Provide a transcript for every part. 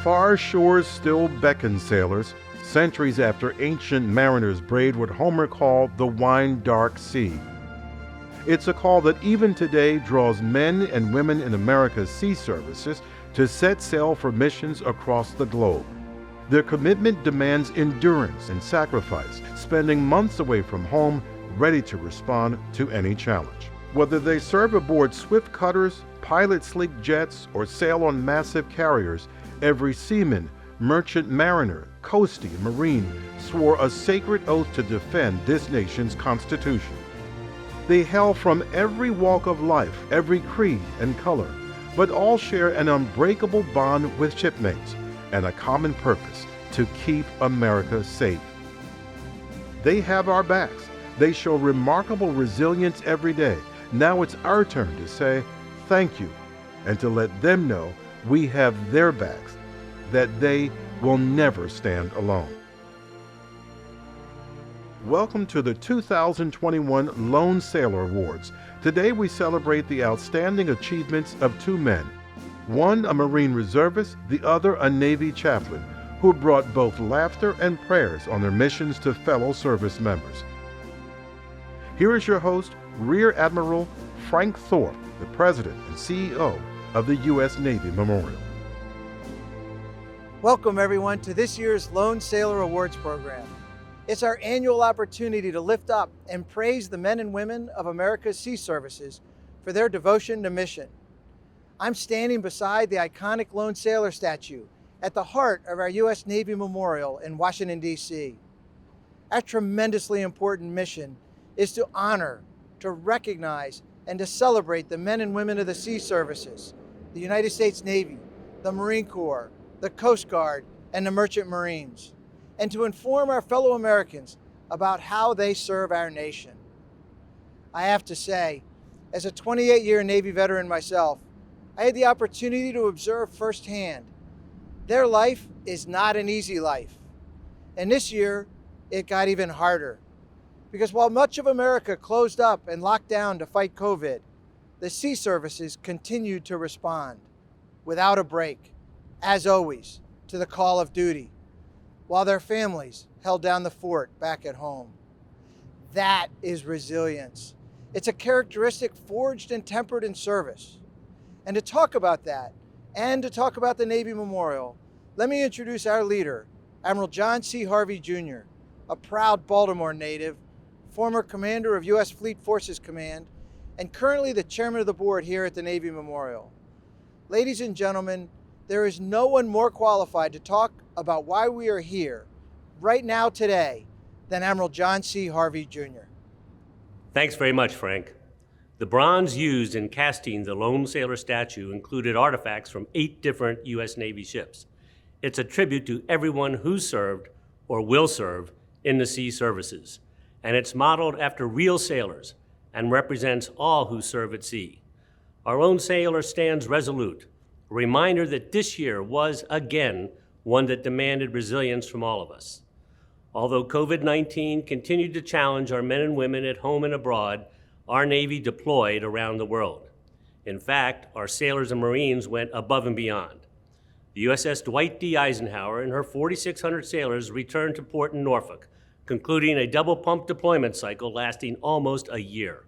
far shores still beckon sailors, centuries after ancient mariners brayed what Homer called the wine-dark sea. It's a call that even today draws men and women in America's sea services to set sail for missions across the globe. Their commitment demands endurance and sacrifice, spending months away from home, ready to respond to any challenge. Whether they serve aboard swift cutters, pilot sleek jets, or sail on massive carriers, every seaman, merchant mariner, coastie, and marine swore a sacred oath to defend this nation's Constitution. They hail from every walk of life, every creed and color, but all share an unbreakable bond with shipmates and a common purpose: to keep America safe. They have our backs. They show remarkable resilience every day. Now it's our turn to say thank you and to let them know we have their backs, that they will never stand alone. Welcome to the 2021 Lone Sailor Awards. Today we celebrate the outstanding achievements of two men, one a Marine reservist, the other a Navy chaplain, who brought both laughter and prayers on their missions to fellow service members. Here is your host, Rear Admiral Frank Thorpe, the President and CEO of the U.S. Navy Memorial. Welcome everyone to this year's Lone Sailor Awards program. It's our annual opportunity to lift up and praise the men and women of America's sea services for their devotion to mission. I'm standing beside the iconic Lone Sailor statue at the heart of our U.S. Navy Memorial in Washington, D.C. Our tremendously important mission is to honor, to recognize, and to celebrate the men and women of the sea services, the United States Navy, the Marine Corps, the Coast Guard, and the Merchant Marines, and to inform our fellow Americans about how they serve our nation. I have to say, as a 28-year Navy veteran myself, I had the opportunity to observe firsthand their life is not an easy life. And this year, it got even harder. Because while much of America closed up and locked down to fight COVID, the sea services continued to respond without a break, as always, to the call of duty, while their families held down the fort back at home. That is resilience. It's a characteristic forged and tempered in service. And to talk about that, and to talk about the Navy Memorial, let me introduce our leader, Admiral John C. Harvey Jr., a proud Baltimore native, former commander of U.S. Fleet Forces Command, and currently the chairman of the board here at the Navy Memorial. Ladies and gentlemen, there is no one more qualified to talk about why we are here right now today than Admiral John C. Harvey Jr. Thanks very much, Frank. The bronze used in casting the Lone Sailor statue included artifacts from 8 different U.S. Navy ships. It's a tribute to everyone who served or will serve in the sea services, and it's modeled after real sailors and represents all who serve at sea. Our Lone Sailor stands resolute, a reminder that this year was, again, one that demanded resilience from all of us. Although COVID-19 continued to challenge our men and women at home and abroad, our Navy deployed around the world. In fact, our sailors and Marines went above and beyond. The USS Dwight D. Eisenhower and her 4,600 sailors returned to port in Norfolk, concluding a double-pump deployment cycle lasting almost a year,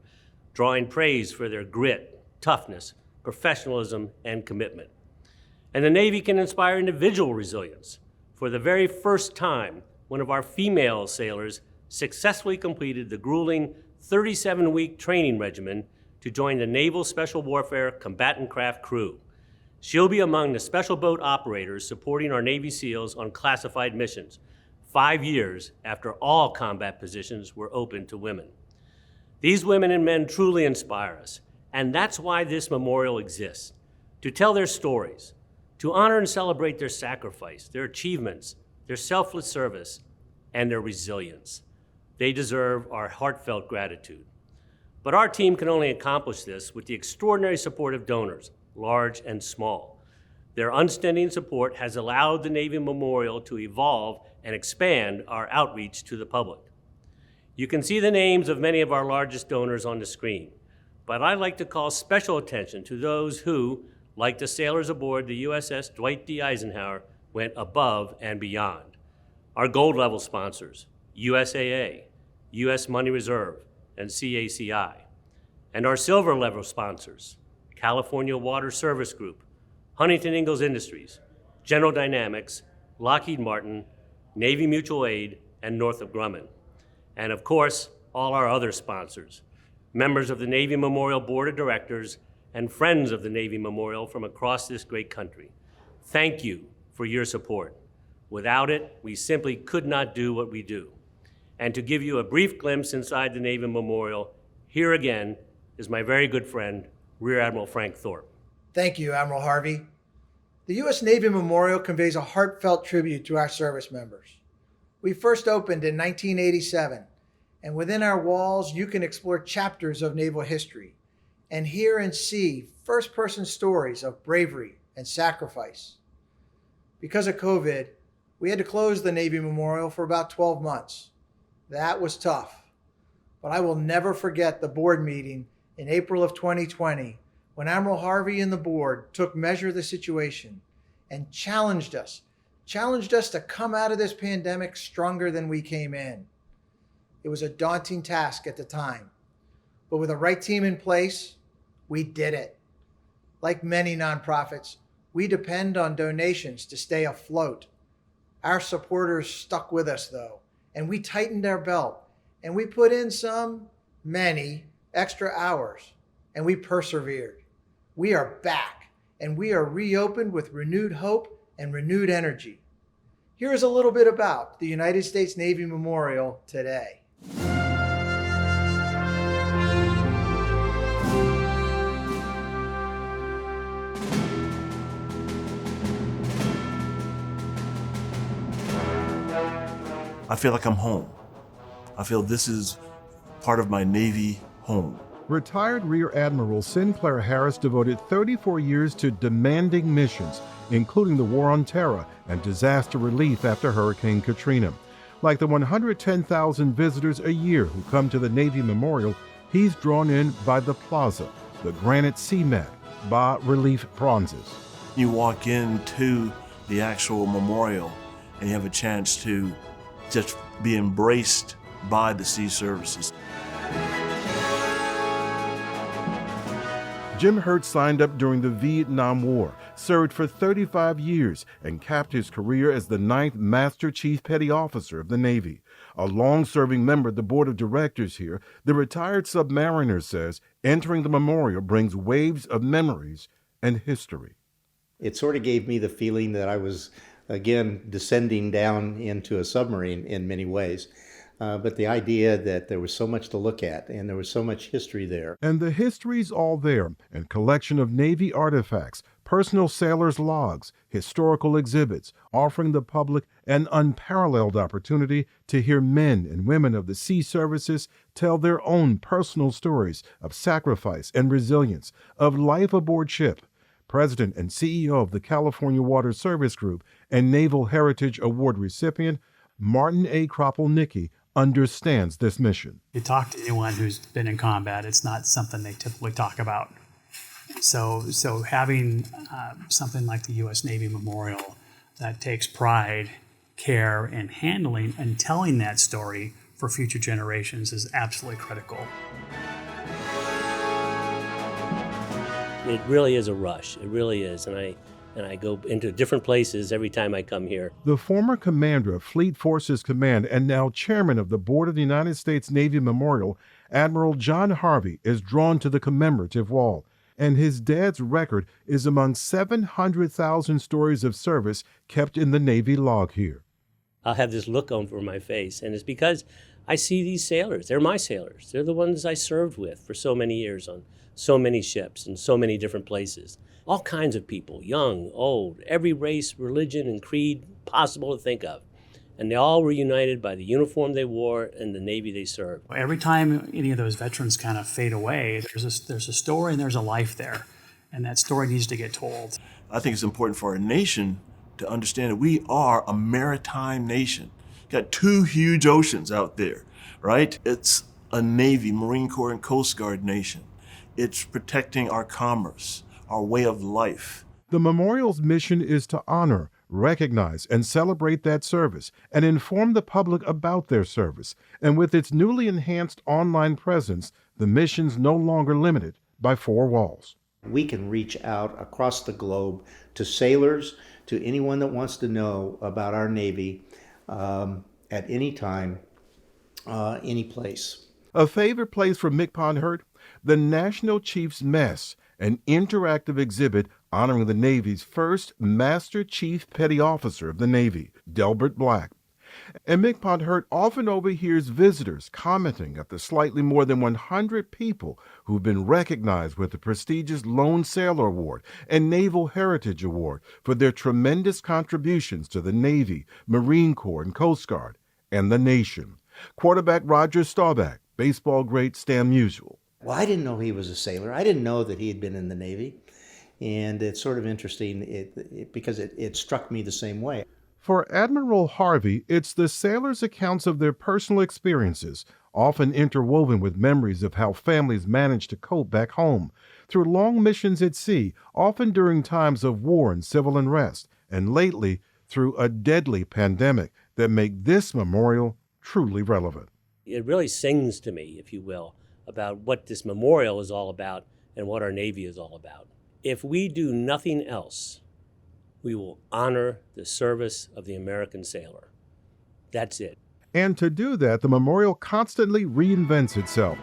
drawing praise for their grit, toughness, professionalism, and commitment. And the Navy can inspire individual resilience. For the very first time, one of our female sailors successfully completed the grueling 37-week training regimen to join the Naval Special Warfare Combatant Craft Crew. She'll be among the special boat operators supporting our Navy SEALs on classified missions, 5 years after all combat positions were open to women. These women and men truly inspire us, and that's why this memorial exists, to tell their stories, to honor and celebrate their sacrifice, their achievements, their selfless service, and their resilience. They deserve our heartfelt gratitude. But our team can only accomplish this with the extraordinary support of donors, large and small. Their unstinting support has allowed the Navy Memorial to evolve and expand our outreach to the public. You can see the names of many of our largest donors on the screen, but I'd like to call special attention to those who, like the sailors aboard the USS Dwight D. Eisenhower, went above and beyond. Our gold level sponsors, USAA, U.S. Money Reserve, and CACI. And our silver level sponsors, California Water Service Group, Huntington Ingalls Industries, General Dynamics, Lockheed Martin, Navy Mutual Aid, and Northrop Grumman. And of course, all our other sponsors, members of the Navy Memorial Board of Directors, and friends of the Navy Memorial from across this great country. Thank you for your support. Without it, we simply could not do what we do. And to give you a brief glimpse inside the Navy Memorial, here again is my very good friend, Rear Admiral Frank Thorpe. Thank you, Admiral Harvey. The U.S. Navy Memorial conveys a heartfelt tribute to our service members. We first opened in 1987, and within our walls, you can explore chapters of naval history and hear and see first-person stories of bravery and sacrifice. Because of COVID, we had to close the Navy Memorial for about 12 months. That was tough, but I will never forget the board meeting in April of 2020 when Admiral Harvey and the board took measure of the situation and challenged us to come out of this pandemic stronger than we came in. It was a daunting task at the time, but with the right team in place, we did it. Like many nonprofits, we depend on donations to stay afloat. Our supporters stuck with us though, and we tightened our belt, and we put in many extra hours, and we persevered. We are back, and we are reopened with renewed hope and renewed energy. Here is a little bit about the United States Navy Memorial today. I feel like I'm home. I feel this is part of my Navy home. Retired Rear Admiral Sinclair Harris devoted 34 years to demanding missions, including the War on Terror and disaster relief after Hurricane Katrina. Like the 110,000 visitors a year who come to the Navy Memorial, he's drawn in by the plaza, the granite sea mat, bas-relief bronzes. You walk into the actual memorial and you have a chance to just be embraced by the sea services. Jim Hurt signed up during the Vietnam War, served for 35 years, and capped his career as the 9th Master Chief Petty Officer of the Navy. A long-serving member of the board of directors here, the retired submariner says entering the memorial brings waves of memories and history. It sort of gave me the feeling that I was, again, descending down into a submarine in many ways. But the idea that there was so much to look at and there was so much history there. And the history's all there, a collection of Navy artifacts, personal sailors' logs, historical exhibits, offering the public an unparalleled opportunity to hear men and women of the sea services tell their own personal stories of sacrifice and resilience, of life aboard ship. President and CEO of the California Water Service Group and Naval Heritage Award recipient, Martin A. Kropelnicki, understands this mission. You talk to anyone who's been in combat, it's not something they typically talk about. So having something like the U.S. Navy Memorial that takes pride, care, and handling and telling that story for future generations is absolutely critical. It really is a rush. It really is. And I go into different places every time I come here. The former commander of Fleet Forces Command and now chairman of the board of the United States Navy Memorial, Admiral John Harvey, is drawn to the commemorative wall. And his dad's record is among 700,000 stories of service kept in the Navy log here. I'll have this look over my face, and it's because I see these sailors. They're my sailors. They're the ones I served with for so many years on so many ships in so many different places. All kinds of people, young, old, every race, religion, and creed possible to think of. And they all were united by the uniform they wore and the Navy they served. Every time any of those veterans kind of fade away, there's a story and there's a life there. And that story needs to get told. I think it's important for our nation to understand that we are a maritime nation. Got two huge oceans out there, right? It's a Navy, Marine Corps, and Coast Guard nation. It's protecting our commerce, our way of life. The memorial's mission is to honor, recognize and celebrate that service, and inform the public about their service. And with its newly enhanced online presence, the mission's no longer limited by four walls. We can reach out across the globe to sailors, to anyone that wants to know about our Navy at any time, any place. A favorite place for Mick Podhert? The National Chiefs Mess, an interactive exhibit honoring the Navy's first Master Chief Petty Officer of the Navy, Delbert Black. And Mick Podhert often overhears visitors commenting at the slightly more than 100 people who've been recognized with the prestigious Lone Sailor Award and Naval Heritage Award for their tremendous contributions to the Navy, Marine Corps, and Coast Guard, and the nation. Quarterback Roger Staubach, baseball great Stan Musial. Well, I didn't know he was a sailor. I didn't know that he had been in the Navy. And it's sort of interesting because it struck me the same way. For Admiral Harvey, it's the sailors' accounts of their personal experiences, often interwoven with memories of how families managed to cope back home, through long missions at sea, often during times of war and civil unrest, and lately through a deadly pandemic that make this memorial truly relevant. It really sings to me, if you will, about what this memorial is all about and what our Navy is all about. If we do nothing else, we will honor the service of the American sailor. That's it. And to do that, the memorial constantly reinvents itself.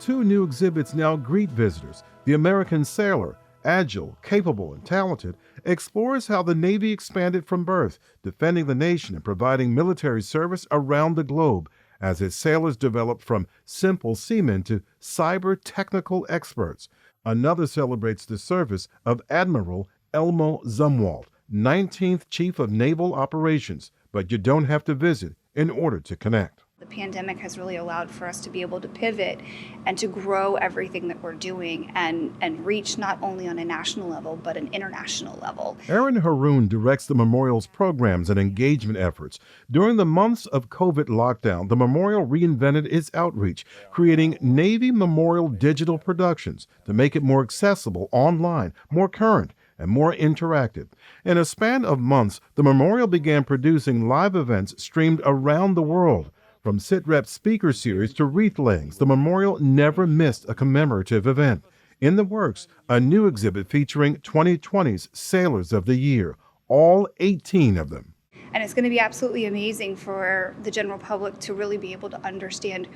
2 new exhibits now greet visitors. The American Sailor, agile, capable, and talented, explores how the Navy expanded from birth, defending the nation and providing military service around the globe, as its sailors developed from simple seamen to cyber-technical experts. Another celebrates the service of Admiral Elmo Zumwalt, 19th Chief of Naval Operations, but you don't have to visit in order to connect. The pandemic has really allowed for us to be able to pivot and to grow everything that we're doing and reach not only on a national level, but an international level. Aaron Haroon directs the memorial's programs and engagement efforts. During the months of COVID lockdown, the memorial reinvented its outreach, creating Navy Memorial digital productions to make it more accessible online, more current, and more interactive. In a span of months, the memorial began producing live events streamed around the world. From sit-rep speaker series to wreath layings, the memorial never missed a commemorative event. In the works, a new exhibit featuring 2020's Sailors of the Year, all 18 of them. And it's going to be absolutely amazing for the general public to really be able to understand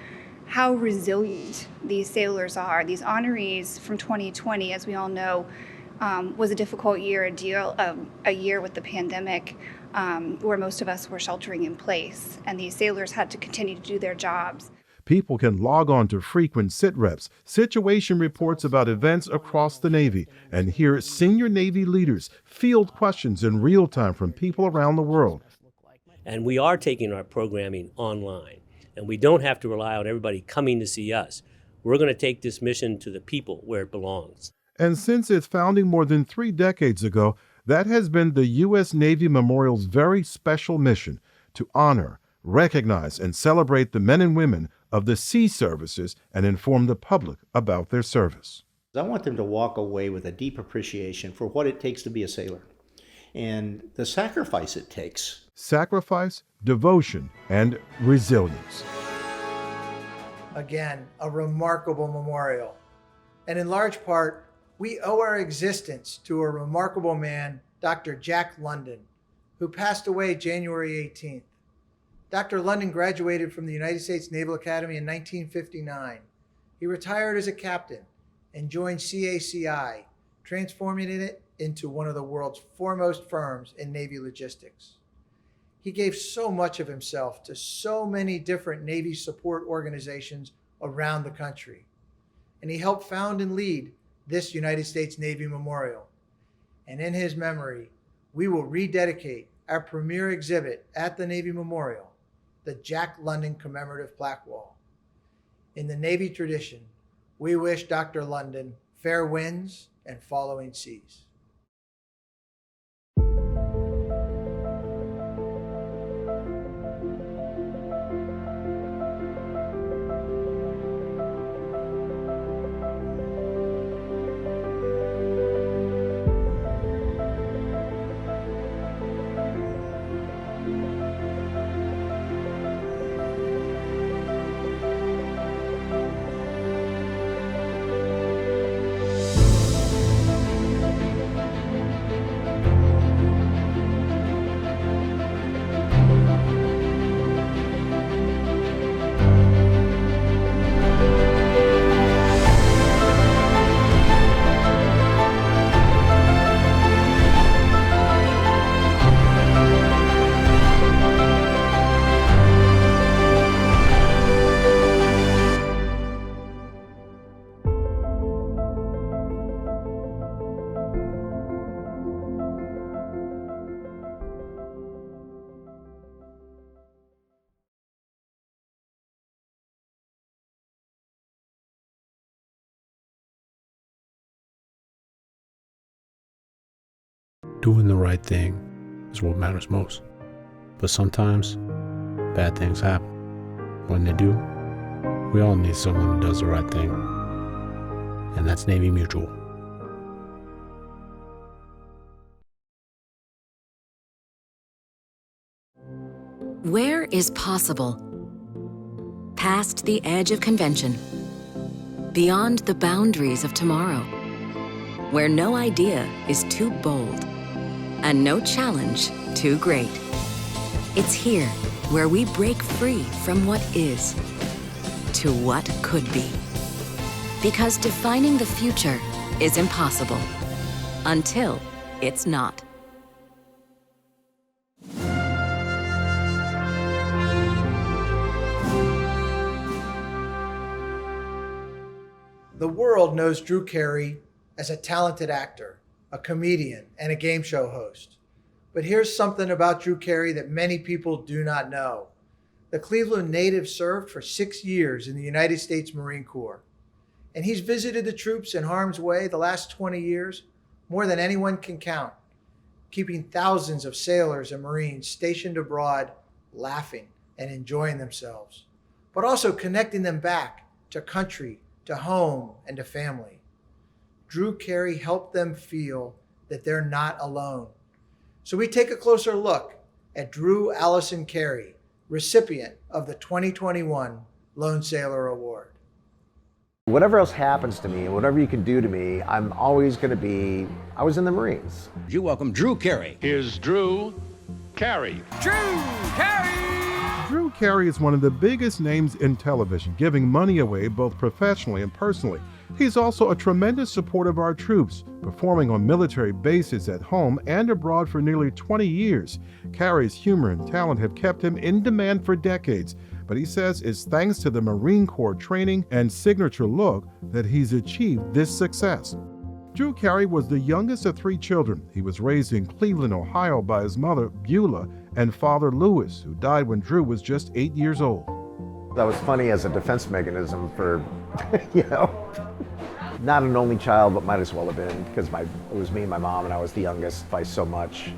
how resilient these sailors are. These honorees from 2020, as we all know, was a difficult year, a year with the pandemic, where most of us were sheltering in place, and these sailors had to continue to do their jobs. People can log on to frequent sit-reps, situation reports about events across the Navy, and hear senior Navy leaders field questions in real time from people around the world. And we are taking our programming online, and we don't have to rely on everybody coming to see us. We're going to take this mission to the people where it belongs. And since its founding more than 3 decades ago, that has been the U.S. Navy Memorial's very special mission: to honor, recognize, and celebrate the men and women of the sea services and inform the public about their service. I want them to walk away with a deep appreciation for what it takes to be a sailor and the sacrifice it takes. Sacrifice, devotion, and resilience. Again, a remarkable memorial. And in large part, we owe our existence to a remarkable man, Dr. Jack London, who passed away January 18th. Dr. London graduated from the United States Naval Academy in 1959. He retired as a captain and joined CACI, transforming it into one of the world's foremost firms in Navy logistics. He gave so much of himself to so many different Navy support organizations around the country, and he helped found and lead this United States Navy Memorial. And in his memory, we will rededicate our premier exhibit at the Navy Memorial, the Jack London Commemorative Plaque Wall. In the Navy tradition, we wish Dr. London fair winds and following seas. Doing the right thing is what matters most. But sometimes, bad things happen. When they do, we all need someone who does the right thing. And that's Navy Mutual. Where is possible? Past the edge of convention. Beyond the boundaries of tomorrow. Where no idea is too bold. And no challenge too great. It's here where we break free from what is to what could be. Because defining the future is impossible until it's not. The world knows Drew Carey as a talented actor, a comedian, and a game show host. But here's something about Drew Carey that many people do not know. The Cleveland native served for 6 years in the United States Marine Corps. And he's visited the troops in harm's way the last 20 years, more than anyone can count, keeping thousands of sailors and Marines stationed abroad laughing and enjoying themselves, but also connecting them back to country, to home, and to family. Drew Carey helped them feel that they're not alone. So we take a closer look at Drew Allison Carey, recipient of the 2021 Lone Sailor Award. Whatever else happens to me, and whatever you can do to me, I'm always going to be, I was in the Marines. You welcome Drew Carey. Here's Drew Carey. Drew Carey! Drew Carey is one of the biggest names in television, giving money away both professionally and personally. He's also a tremendous supporter of our troops, performing on military bases at home and abroad for nearly 20 years. Carey's humor and talent have kept him in demand for decades, but he says it's thanks to the Marine Corps training and signature look that he's achieved this success. Drew Carey was the youngest of 3 children. He was raised in Cleveland, Ohio by his mother, Beulah, and father, Lewis, who died when Drew was just 8 years old. That was funny as a defense mechanism for, not an only child, but might as well have been, because it was me and my mom, and I was the youngest by so much.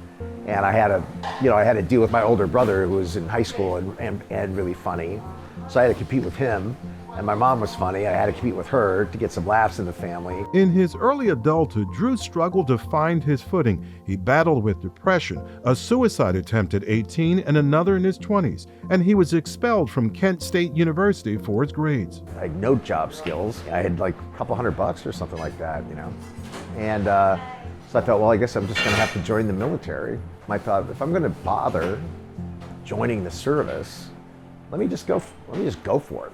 And I had to deal with my older brother who was in high school and really funny. So I had to compete with him. And my mom was funny. I had to compete with her to get some laughs in the family. In his early adulthood, Drew struggled to find his footing. He battled with depression, a suicide attempt at 18, and another in his 20s. And he was expelled from Kent State University for his grades. I had no job skills. I had like a couple $100 or something like that, And so I thought, well, I guess I'm just going to have to join the military. I thought, if I'm going to bother joining the service, let me just go for it.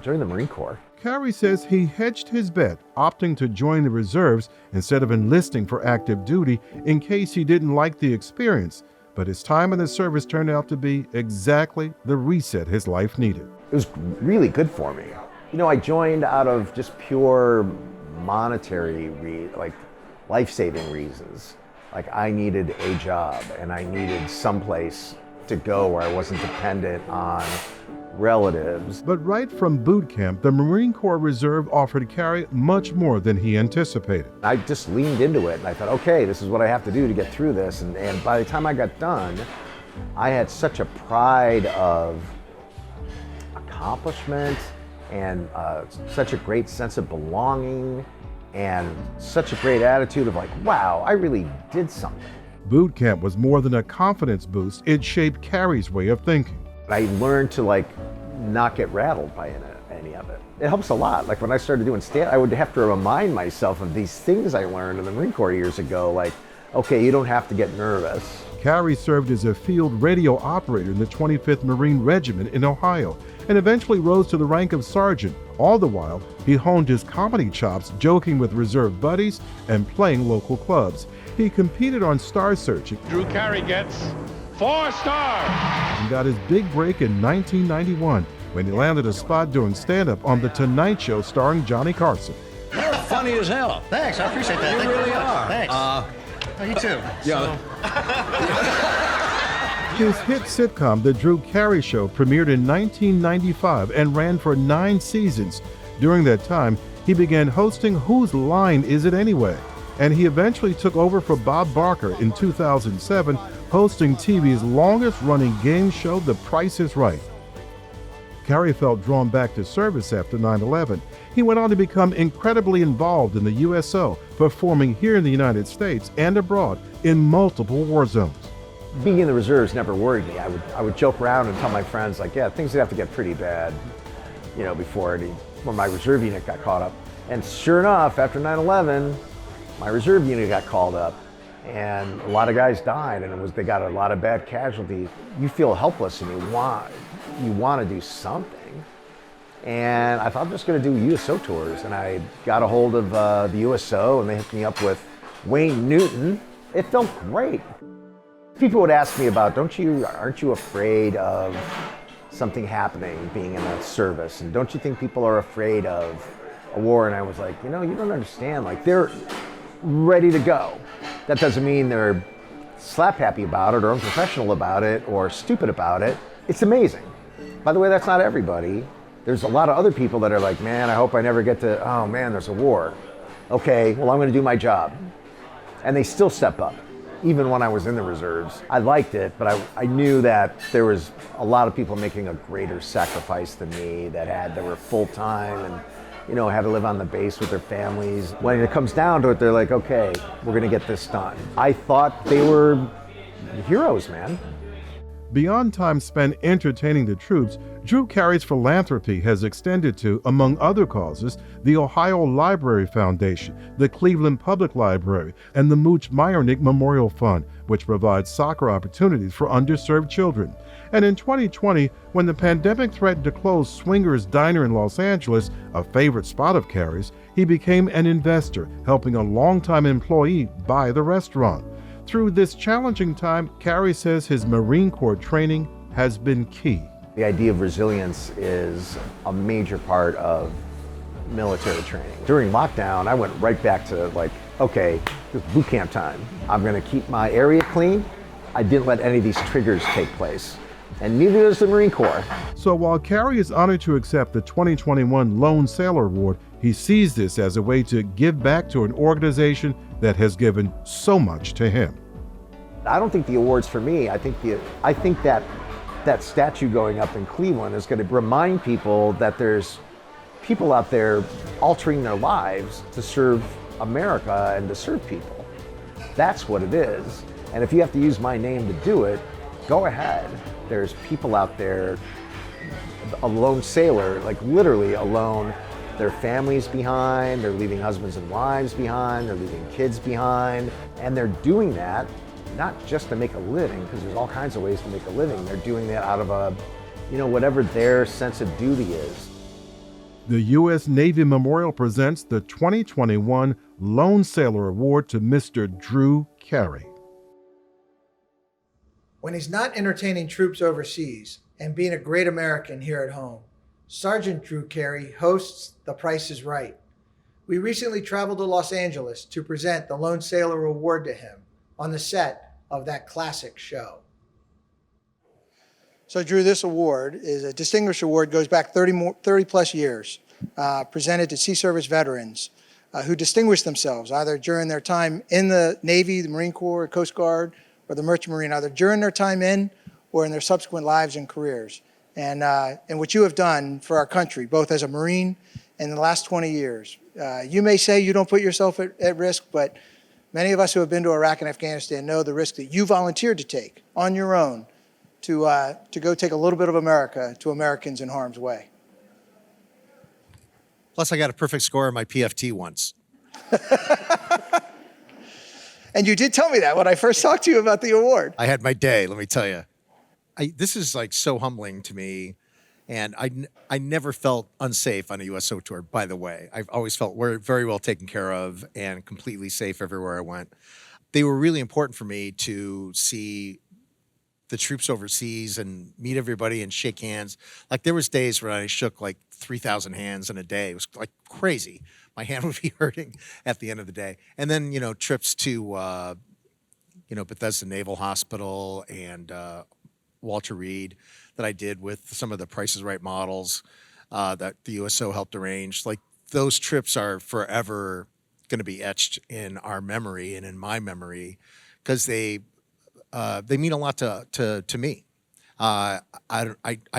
Join the Marine Corps. Carey says he hedged his bet, opting to join the reserves instead of enlisting for active duty in case he didn't like the experience. But his time in the service turned out to be exactly the reset his life needed. It was really good for me. I joined out of just pure monetary, life-saving reasons. Like I needed a job and I needed someplace to go where I wasn't dependent on relatives. But right from boot camp, the Marine Corps Reserve offered Carey much more than he anticipated. I just leaned into it and I thought, okay, this is what I have to do to get through this. And by the time I got done, I had such a pride of accomplishment and such a great sense of belonging and such a great attitude of like, wow, I really did something. Boot camp was more than a confidence boost. It shaped Carey's way of thinking. I learned to not get rattled by any of it. It helps a lot. Like when I started doing stand, I would have to remind myself of these things I learned in the Marine Corps years ago. Like, okay, you don't have to get nervous. Carey served as a field radio operator in the 25th Marine Regiment in Ohio and eventually rose to the rank of sergeant. All the while, he honed his comedy chops, joking with reserve buddies and playing local clubs. He competed on Seargent. Drew Carey gets 4 stars. And got his big break in 1991 when he landed a spot doing stand-up on The Tonight Show starring Johnny Carson. You're funny as hell. Thanks, I appreciate that. You really are. Thanks. You too. Yeah. His hit sitcom, The Drew Carey Show, premiered in 1995 and ran for 9 seasons. During that time, he began hosting Whose Line Is It Anyway? and he eventually took over for Bob Barker in 2007, hosting TV's longest-running game show, The Price is Right. Carey felt drawn back to service after 9/11. He went on to become incredibly involved in the USO, performing here in the United States and abroad in multiple war zones. Being in the reserves never worried me. I would joke around and tell my friends, like, yeah, things would have to get pretty bad, when my reserve unit got caught up. And sure enough, after 9/11, my reserve unit got called up, and a lot of guys died, and they got a lot of bad casualties. You feel helpless, and you want to do something. And I thought I was going to do USO tours, and I got a hold of the USO, and they hooked me up with Wayne Newton. It felt great. People would ask me about, aren't you afraid of something happening being in the service? And don't you think people are afraid of a war? And I was like, you don't understand. Like, they're ready to go. That doesn't mean they're slap happy about it or unprofessional about it or stupid about it. It's amazing. By the way, that's not everybody. There's a lot of other people that are like, man, I hope I never get to, oh man, there's a war. Okay, well, I'm going to do my job. And they still step up. Even when I was in the reserves, I liked it, but I knew that there was a lot of people making a greater sacrifice than me that were full-time and, had to live on the base with their families. When it comes down to it, they're like, okay, we're gonna get this done. I thought they were heroes, man. Beyond time spent entertaining the troops, Drew Carey's philanthropy has extended to, among other causes, the Ohio Library Foundation, the Cleveland Public Library, and the Mooch Meyernick Memorial Fund, which provides soccer opportunities for underserved children. And in 2020, when the pandemic threatened to close Swinger's Diner in Los Angeles, a favorite spot of Carey's, he became an investor, helping a longtime employee buy the restaurant. Through this challenging time, Carey says his Marine Corps training has been key. The idea of resilience is a major part of military training. During lockdown, I went right back to okay, it's boot camp time. I'm gonna keep my area clean. I didn't let any of these triggers take place. And neither does the Marine Corps. So while Carey is honored to accept the 2021 Lone Sailor Award, he sees this as a way to give back to an organization that has given so much to him. I don't think the award's for me. I think that statue going up in Cleveland is going to remind people that there's people out there altering their lives to serve America and to serve people. That's what it is. And if you have to use my name to do it, go ahead. There's people out there, a lone sailor, literally alone. Their families behind, they're leaving husbands and wives behind, they're leaving kids behind, and they're doing that not just to make a living, because there's all kinds of ways to make a living. They're doing that out of whatever their sense of duty is. The U.S. Navy Memorial presents the 2021 Lone Sailor Award to Mr. Drew Carey. When he's not entertaining troops overseas and being a great American here at home, Sergeant Drew Carey hosts The Price is Right. We recently traveled to Los Angeles to present the Lone Sailor Award to him on the set of that classic show. So Drew, this award is a distinguished award, goes back 30 plus years, presented to Sea Service veterans who distinguished themselves either during their time in the Navy, the Marine Corps, Coast Guard, or the Merchant Marine, either during their time in or in their subsequent lives and careers. And what you have done for our country, both as a Marine and in the last 20 years. You may say you don't put yourself at risk, but many of us who have been to Iraq and Afghanistan know the risk that you volunteered to take on your own to go take a little bit of America to Americans in harm's way. Plus, I got a perfect score on my PFT once. And you did tell me that when I first talked to you about the award. I had my day, let me tell you. This is so humbling to me. And I never felt unsafe on a USO tour, by the way. I've always felt very well taken care of and completely safe everywhere I went. They were really important for me to see the troops overseas and meet everybody and shake hands. There was days when I shook 3,000 hands in a day. It was crazy. My hand would be hurting at the end of the day. And then, trips to, Bethesda Naval Hospital and Walter Reed that I did with some of the Price is Right models that the USO helped arrange. Those trips are forever going to be etched in our memory and in my memory because they mean a lot to me. I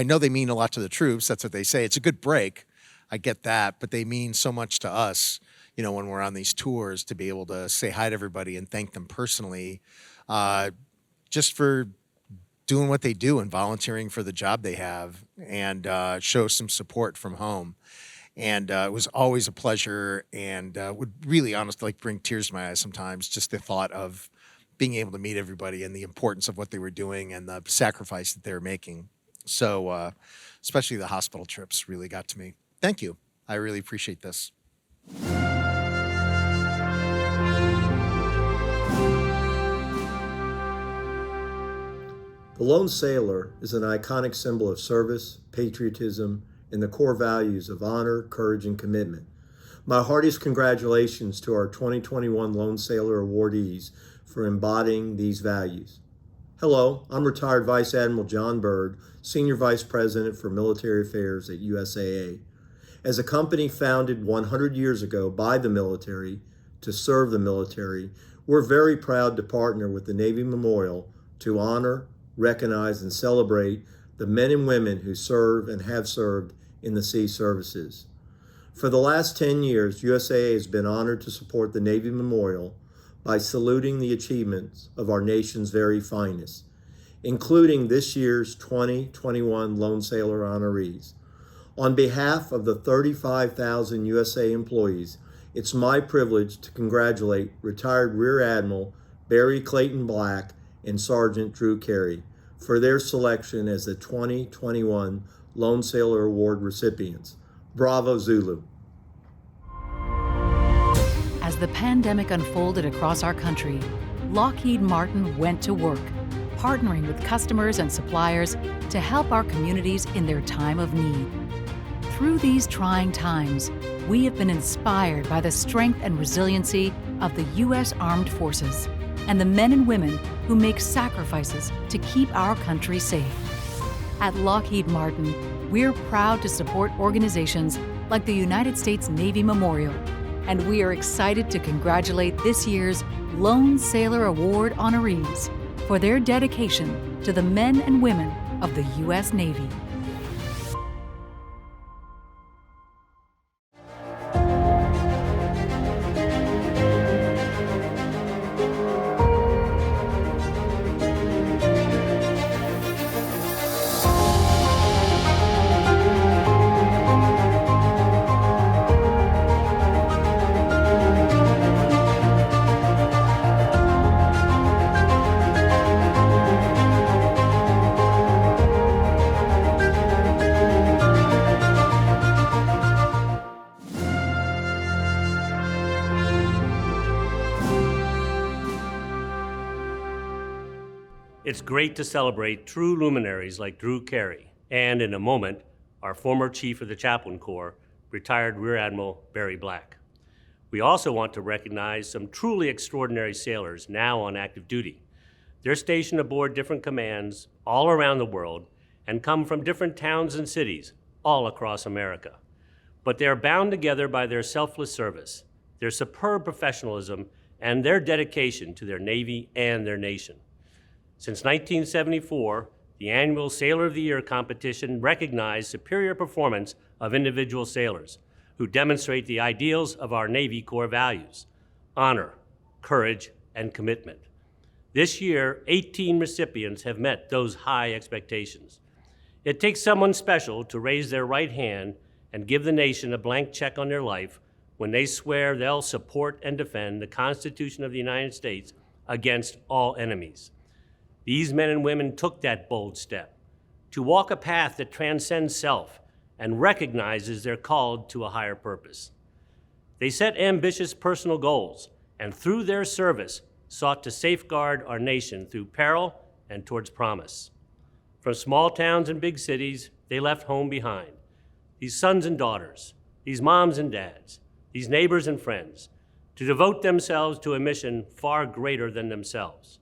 know they mean a lot to the troops. That's what they say. It's a good break. I get that, but they mean so much to us, when we're on these tours, to be able to say hi to everybody and thank them personally, just for doing what they do and volunteering for the job they have, and show some support from home. And it was always a pleasure, and would really honestly bring tears to my eyes sometimes, just the thought of being able to meet everybody and the importance of what they were doing and the sacrifice that they were making. So especially the hospital trips really got to me. Thank you. I really appreciate this. The lone sailor is an iconic symbol of service, patriotism, and the core values of honor, courage, and commitment. My heartiest congratulations to our 2021 Lone Sailor awardees for embodying these values. Hello, I'm retired Vice Admiral John Byrd, Senior Vice President for Military Affairs at USAA. As a company founded 100 years ago by the military to serve the military, we're very proud to partner with the Navy Memorial to honor, recognize, and celebrate the men and women who serve and have served in the sea services. For the last 10 years, USAA has been honored to support the Navy Memorial by saluting the achievements of our nation's very finest, including this year's 2021 Lone Sailor honorees. On behalf of the 35,000 USA employees, it's my privilege to congratulate retired Rear Admiral Barry Clayton Black and Sergeant Drew Carey for their selection as the 2021 Lone Sailor Award recipients. Bravo Zulu. As the pandemic unfolded across our country, Lockheed Martin went to work, partnering with customers and suppliers to help our communities in their time of need. Through these trying times, we have been inspired by the strength and resiliency of the U.S. Armed Forces and the men and women who make sacrifices to keep our country safe. At Lockheed Martin, we're proud to support organizations like the United States Navy Memorial, and we are excited to congratulate this year's Lone Sailor Award honorees for their dedication to the men and women of the U.S. Navy. It's great to celebrate true luminaries like Drew Carey, and in a moment, our former Chief of the Chaplain Corps, retired Rear Admiral Barry Black. We also want to recognize some truly extraordinary sailors now on active duty. They're stationed aboard different commands all around the world and come from different towns and cities all across America. But they are bound together by their selfless service, their superb professionalism, and their dedication to their Navy and their nation. Since 1974, the annual Sailor of the Year competition recognized superior performance of individual sailors who demonstrate the ideals of our Navy core values: honor, courage, and commitment. This year, 18 recipients have met those high expectations. It takes someone special to raise their right hand and give the nation a blank check on their life when they swear they'll support and defend the Constitution of the United States against all enemies. These men and women took that bold step to walk a path that transcends self and recognizes they're called to a higher purpose. They set ambitious personal goals and through their service sought to safeguard our nation through peril and towards promise. From small towns and big cities, they left home behind. These sons and daughters, these moms and dads, these neighbors and friends, to devote themselves to a mission far greater than themselves.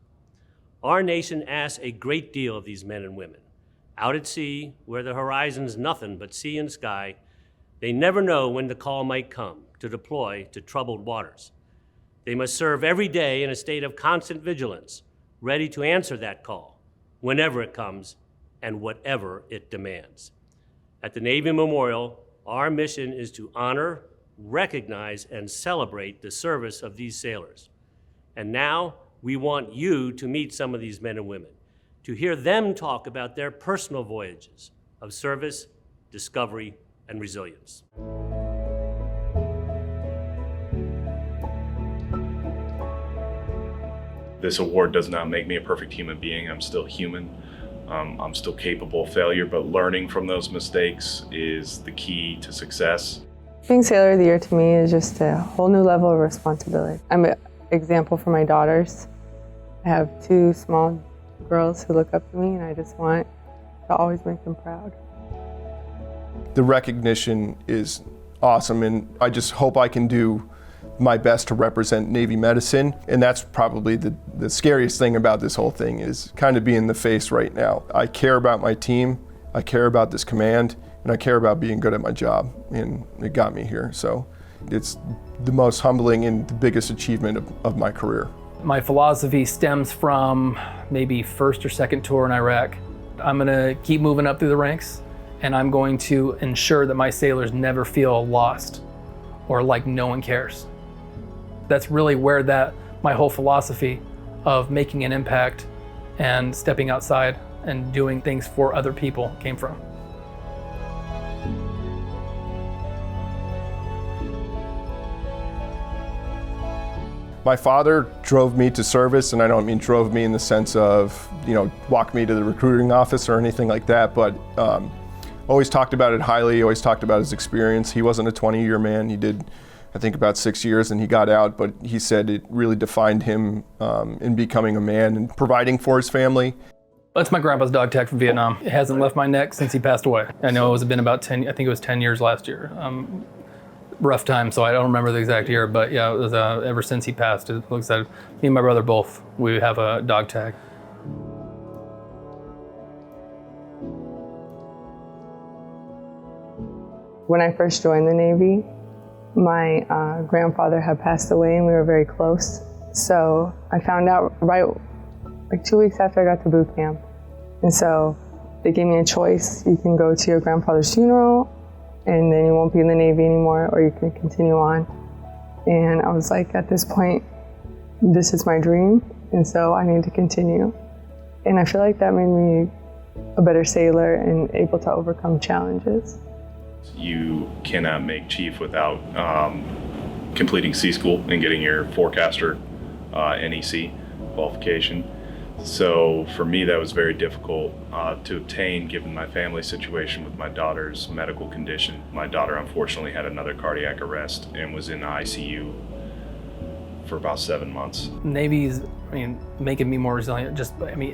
Our nation asks a great deal of these men and women. Out at sea, where the horizon's nothing but sea and sky, they never know when the call might come to deploy to troubled waters. They must serve every day in a state of constant vigilance, ready to answer that call whenever it comes and whatever it demands. At the Navy Memorial, our mission is to honor, recognize, and celebrate the service of these sailors. And now we want you to meet some of these men and women, to hear them talk about their personal voyages of service, discovery, and resilience. This award does not make me a perfect human being. I'm still human. I'm still capable of failure, but learning from those mistakes is the key to success. Being Sailor of the Year to me is just a whole new level of responsibility. I'm an example for my daughters. I have 2 small girls who look up to me, and I just want to always make them proud. The recognition is awesome, and I just hope I can do my best to represent Navy medicine. And that's probably the scariest thing about this whole thing, is kind of being the face right now. I care about my team, I care about this command, and I care about being good at my job, and it got me here. So it's the most humbling and the biggest achievement of my career. My philosophy stems from maybe first or second tour in Iraq. I'm gonna keep moving up through the ranks, and I'm going to ensure that my sailors never feel lost or like no one cares. That's really where my whole philosophy of making an impact and stepping outside and doing things for other people came from. My father drove me to service, and I don't mean drove me in the sense of, walk me to the recruiting office or anything like that, but always talked about it highly, always talked about his experience. He wasn't a 20-year man. He did, I think, about 6 years, and he got out, but he said it really defined him in becoming a man and providing for his family. That's my grandpa's dog tag from Vietnam. It hasn't left my neck since he passed away. I know it's been about 10, I think it was 10 years last year. Rough time, so I don't remember the exact year, but yeah, it was ever since he passed. It looks like me and my brother both, we have a dog tag. When I first joined the Navy, my grandfather had passed away and we were very close. So I found out like 2 weeks after I got to boot camp. And so they gave me a choice. You can go to your grandfather's funeral and then you won't be in the Navy anymore, or you can continue on. And I was like, at this point, this is my dream, and so I need to continue. And I feel like that made me a better sailor and able to overcome challenges. You cannot make chief without completing sea school and getting your forecaster NEC qualification. So for me, that was very difficult to obtain given my family situation with my daughter's medical condition. My daughter unfortunately had another cardiac arrest and was in the ICU for about 7 months. Navy's, making me more resilient.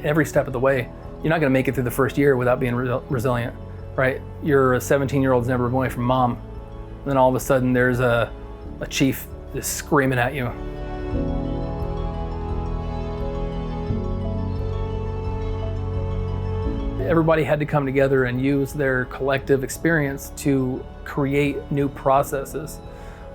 Every step of the way. You're not gonna make it through the first year without being resilient, right? You're a 17-year-old who's never been away from mom. And then all of a sudden there's a chief just screaming at you. Everybody had to come together and use their collective experience to create new processes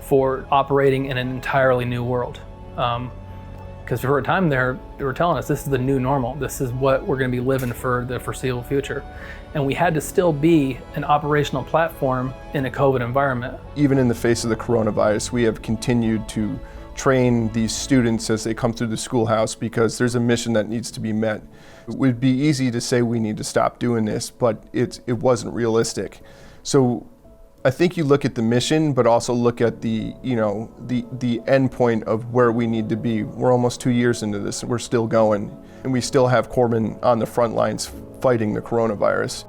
for operating in an entirely new world. Because for a time there, they were telling us this is the new normal. This is what we're going to be living for the foreseeable future. And we had to still be an operational platform in a COVID environment. Even in the face of the coronavirus, we have continued to train these students as they come through the schoolhouse because there's a mission that needs to be met. It would be easy to say we need to stop doing this, but it wasn't realistic. So I think you look at the mission, but also look at the end point of where we need to be. We're almost 2 years into this, and we're still going. And we still have corpsmen on the front lines fighting the coronavirus.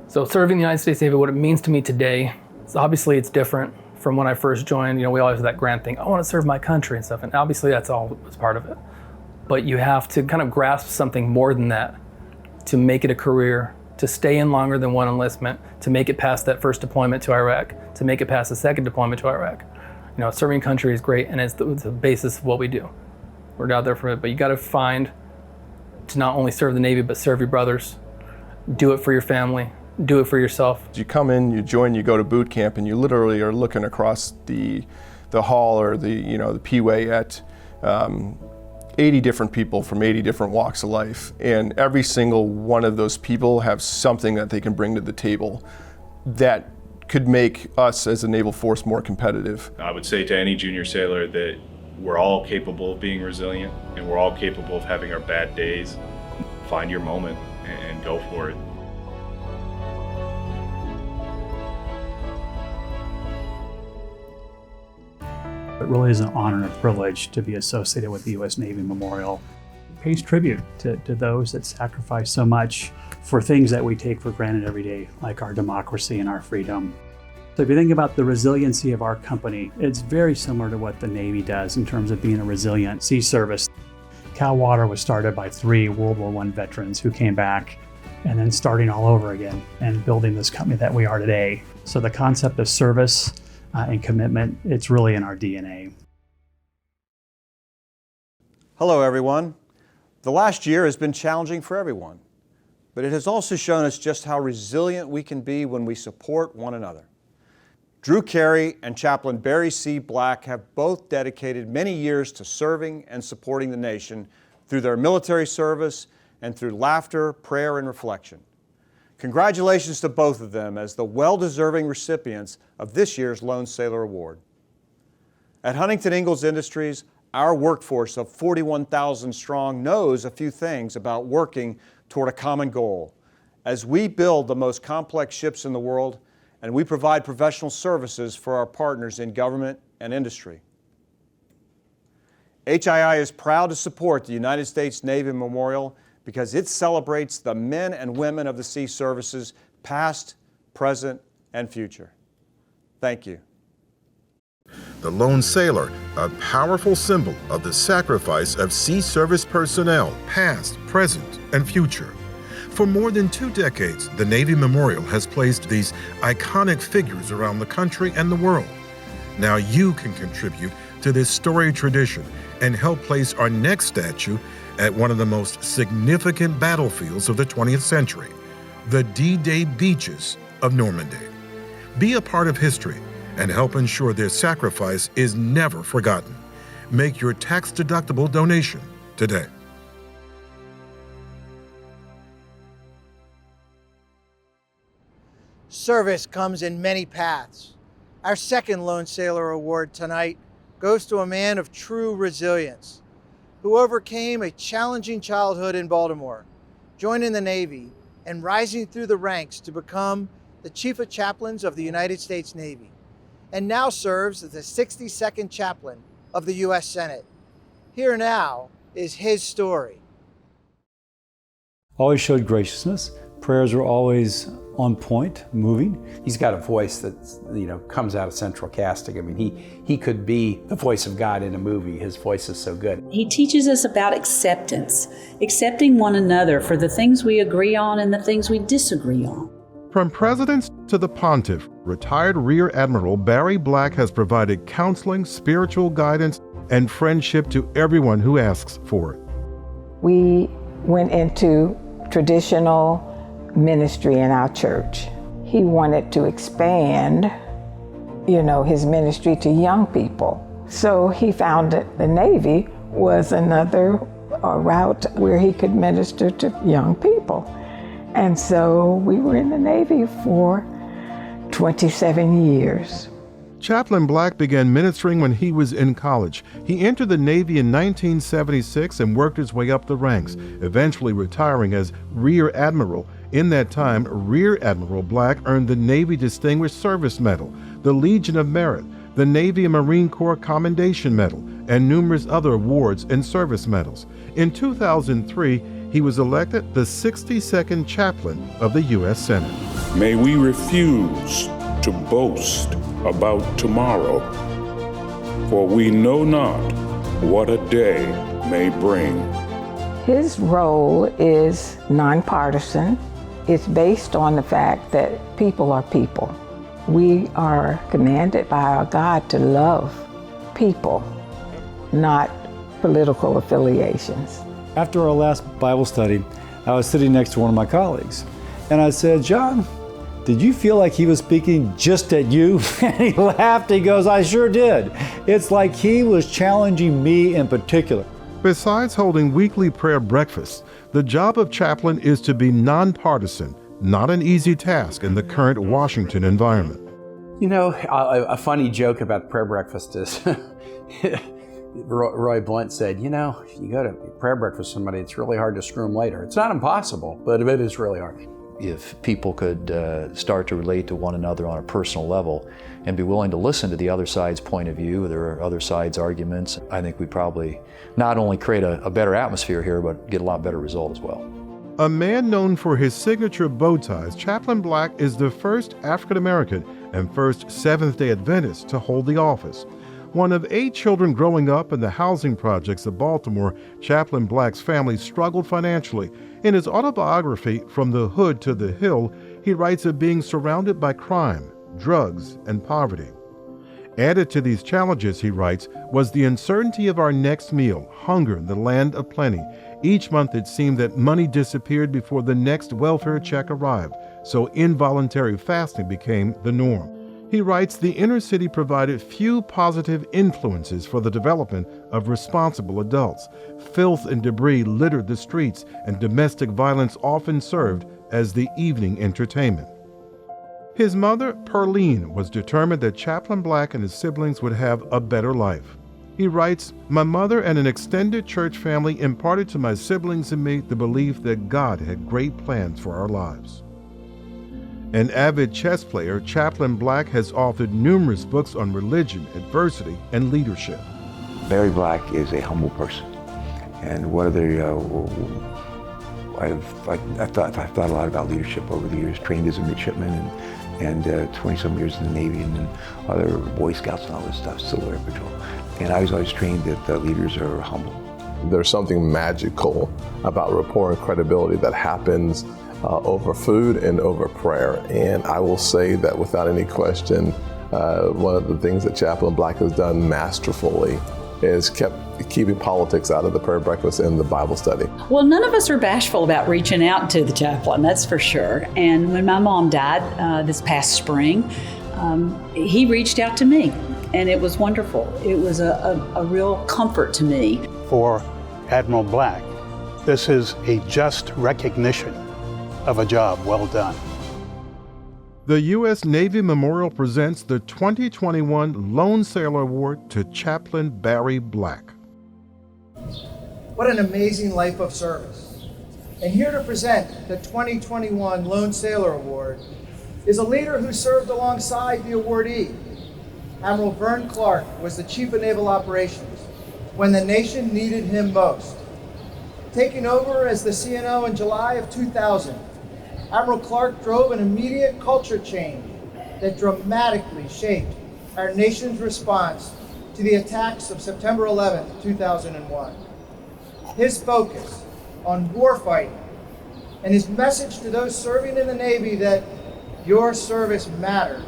So serving the United States Navy, what it means to me today, is obviously it's different from when I first joined. We always have that grand thing, I want to serve my country and stuff, and obviously that's all was part of it. But you have to kind of grasp something more than that to make it a career, to stay in longer than one enlistment, to make it past that first deployment to Iraq, to make it past the second deployment to Iraq. Serving country is great, and it's the basis of what we do. We're out there for it, but you got to find to not only serve the Navy, but serve your brothers. Do it for your family. do it for yourself. You come in, you join, you go to boot camp, and you literally are looking across the hall or the P-way at 80 different people from 80 different walks of life, and every single one of those people have something that they can bring to the table that could make us as a naval force more competitive. I would say to any junior sailor that we're all capable of being resilient, and we're all capable of having our bad days. Find your moment and go for it. It really is an honor and a privilege to be associated with the U.S. Navy Memorial. It pays tribute to those that sacrifice so much for things that we take for granted every day, like our democracy and our freedom. So if you think about the resiliency of our company, it's very similar to what the Navy does in terms of being a resilient sea service. Cal Water was started by 3 World War I veterans who came back and then starting all over again and building this company that we are today. So the concept of service and commitment, it's really in our DNA. Hello, everyone. The last year has been challenging for everyone, but it has also shown us just how resilient we can be when we support one another. Drew Carey and Chaplain Barry Black have both dedicated many years to serving and supporting the nation through their military service and through laughter, prayer, and reflection. Congratulations to both of them as the well-deserving recipients of this year's Lone Sailor Award. At Huntington Ingalls Industries, our workforce of 41,000 strong knows a few things about working toward a common goal as we build the most complex ships in the world and we provide professional services for our partners in government and industry. HII is proud to support the United States Navy Memorial because it celebrates the men and women of the sea services, past, present, and future. Thank you. The Lone Sailor, a powerful symbol of the sacrifice of sea service personnel, past, present, and future. For more than 2 decades, the Navy Memorial has placed these iconic figures around the country and the world. Now you can contribute to this storied tradition and help place our next statue at one of the most significant battlefields of the 20th century, the D-Day beaches of Normandy. Be a part of history and help ensure their sacrifice is never forgotten. Make your tax-deductible donation today. Service comes in many paths. Our second Lone Sailor Award tonight goes to a man of true resilience who overcame a challenging childhood in Baltimore, joining the Navy, and rising through the ranks to become the Chief of Chaplains of the United States Navy, and now serves as the 62nd Chaplain of the U.S. Senate. Here now is his story. Always showed graciousness. Prayers were always on point, moving. He's got a voice that comes out of central casting. I mean, he could be the voice of God in a movie. His voice is so good. He teaches us about acceptance, accepting one another for the things we agree on and the things we disagree on. From presidents to the pontiff, retired Rear Admiral Barry Black has provided counseling, spiritual guidance, and friendship to everyone who asks for it. We went into traditional ministry in our church. He wanted to expand, his ministry to young people. So he found that the Navy was another route where he could minister to young people. And so we were in the Navy for 27 years. Chaplain Black began ministering when he was in college. He entered the Navy in 1976 and worked his way up the ranks, eventually retiring as Rear Admiral. In that time, Rear Admiral Black earned the Navy Distinguished Service Medal, the Legion of Merit, the Navy and Marine Corps Commendation Medal, and numerous other awards and service medals. In 2003, he was elected the 62nd Chaplain of the U.S. Senate. May we refuse to boast about tomorrow, for we know not what a day may bring. His role is nonpartisan. It's based on the fact that people are people. We are commanded by our God to love people, not political affiliations. After our last Bible study, I was sitting next to one of my colleagues, and I said, John, did you feel like he was speaking just at you? And he laughed. He goes, I sure did. It's like he was challenging me in particular. Besides holding weekly prayer breakfasts, the job of chaplain is to be nonpartisan, not an easy task in the current Washington environment. You know, a funny joke about prayer breakfast is Roy Blunt said, you know, if you go to prayer breakfast with somebody, it's really hard to screw them later. It's not impossible, but it is really hard. If people could start to relate to one another on a personal level and be willing to listen to the other side's point of view, their other side's arguments, I think we probably not only create a better atmosphere here, but get a lot better result as well. A man known for his signature bow ties, Chaplain Black is the first African American and first Seventh-day Adventist to hold the office. One of 8 children growing up in the housing projects of Baltimore, Chaplain Black's family struggled financially. In his autobiography, From the Hood to the Hill, he writes of being surrounded by crime, drugs, and poverty. Added to these challenges, he writes, was the uncertainty of our next meal, hunger in the land of plenty. Each month it seemed that money disappeared before the next welfare check arrived, so involuntary fasting became the norm. He writes, the inner city provided few positive influences for the development of responsible adults. Filth and debris littered the streets, and domestic violence often served as the evening entertainment. His mother, Pearline, was determined that Chaplain Black and his siblings would have a better life. He writes, my mother and an extended church family imparted to my siblings and me the belief that God had great plans for our lives. An avid chess player, Chaplain Black has authored numerous books on religion, adversity, and leadership. Barry Black is a humble person, and what are the I've thought a lot about leadership over the years. Trained as a midshipman and 20-some years in the Navy and then other Boy Scouts and all this stuff, Civil Air Patrol. And I was always trained that the leaders are humble. There's something magical about rapport and credibility that happens over food and over prayer. And I will say that without any question, one of the things that Chaplain Black has done masterfully is keeping politics out of the prayer breakfast and the Bible study. Well, none of us are bashful about reaching out to the chaplain, that's for sure. And when my mom died this past spring, he reached out to me, and it was wonderful. It was a real comfort to me. For Admiral Black, this is a just recognition of a job well done. The U.S. Navy Memorial presents the 2021 Lone Sailor Award to Chaplain Barry Black. What an amazing life of service. And here to present the 2021 Lone Sailor Award is a leader who served alongside the awardee. Admiral Vern Clark was the Chief of Naval Operations when the nation needed him most. Taking over as the CNO in July of 2000, Admiral Clark drove an immediate culture change that dramatically shaped our nation's response to the attacks of September 11, 2001. His focus on warfighting and his message to those serving in the Navy that your service matters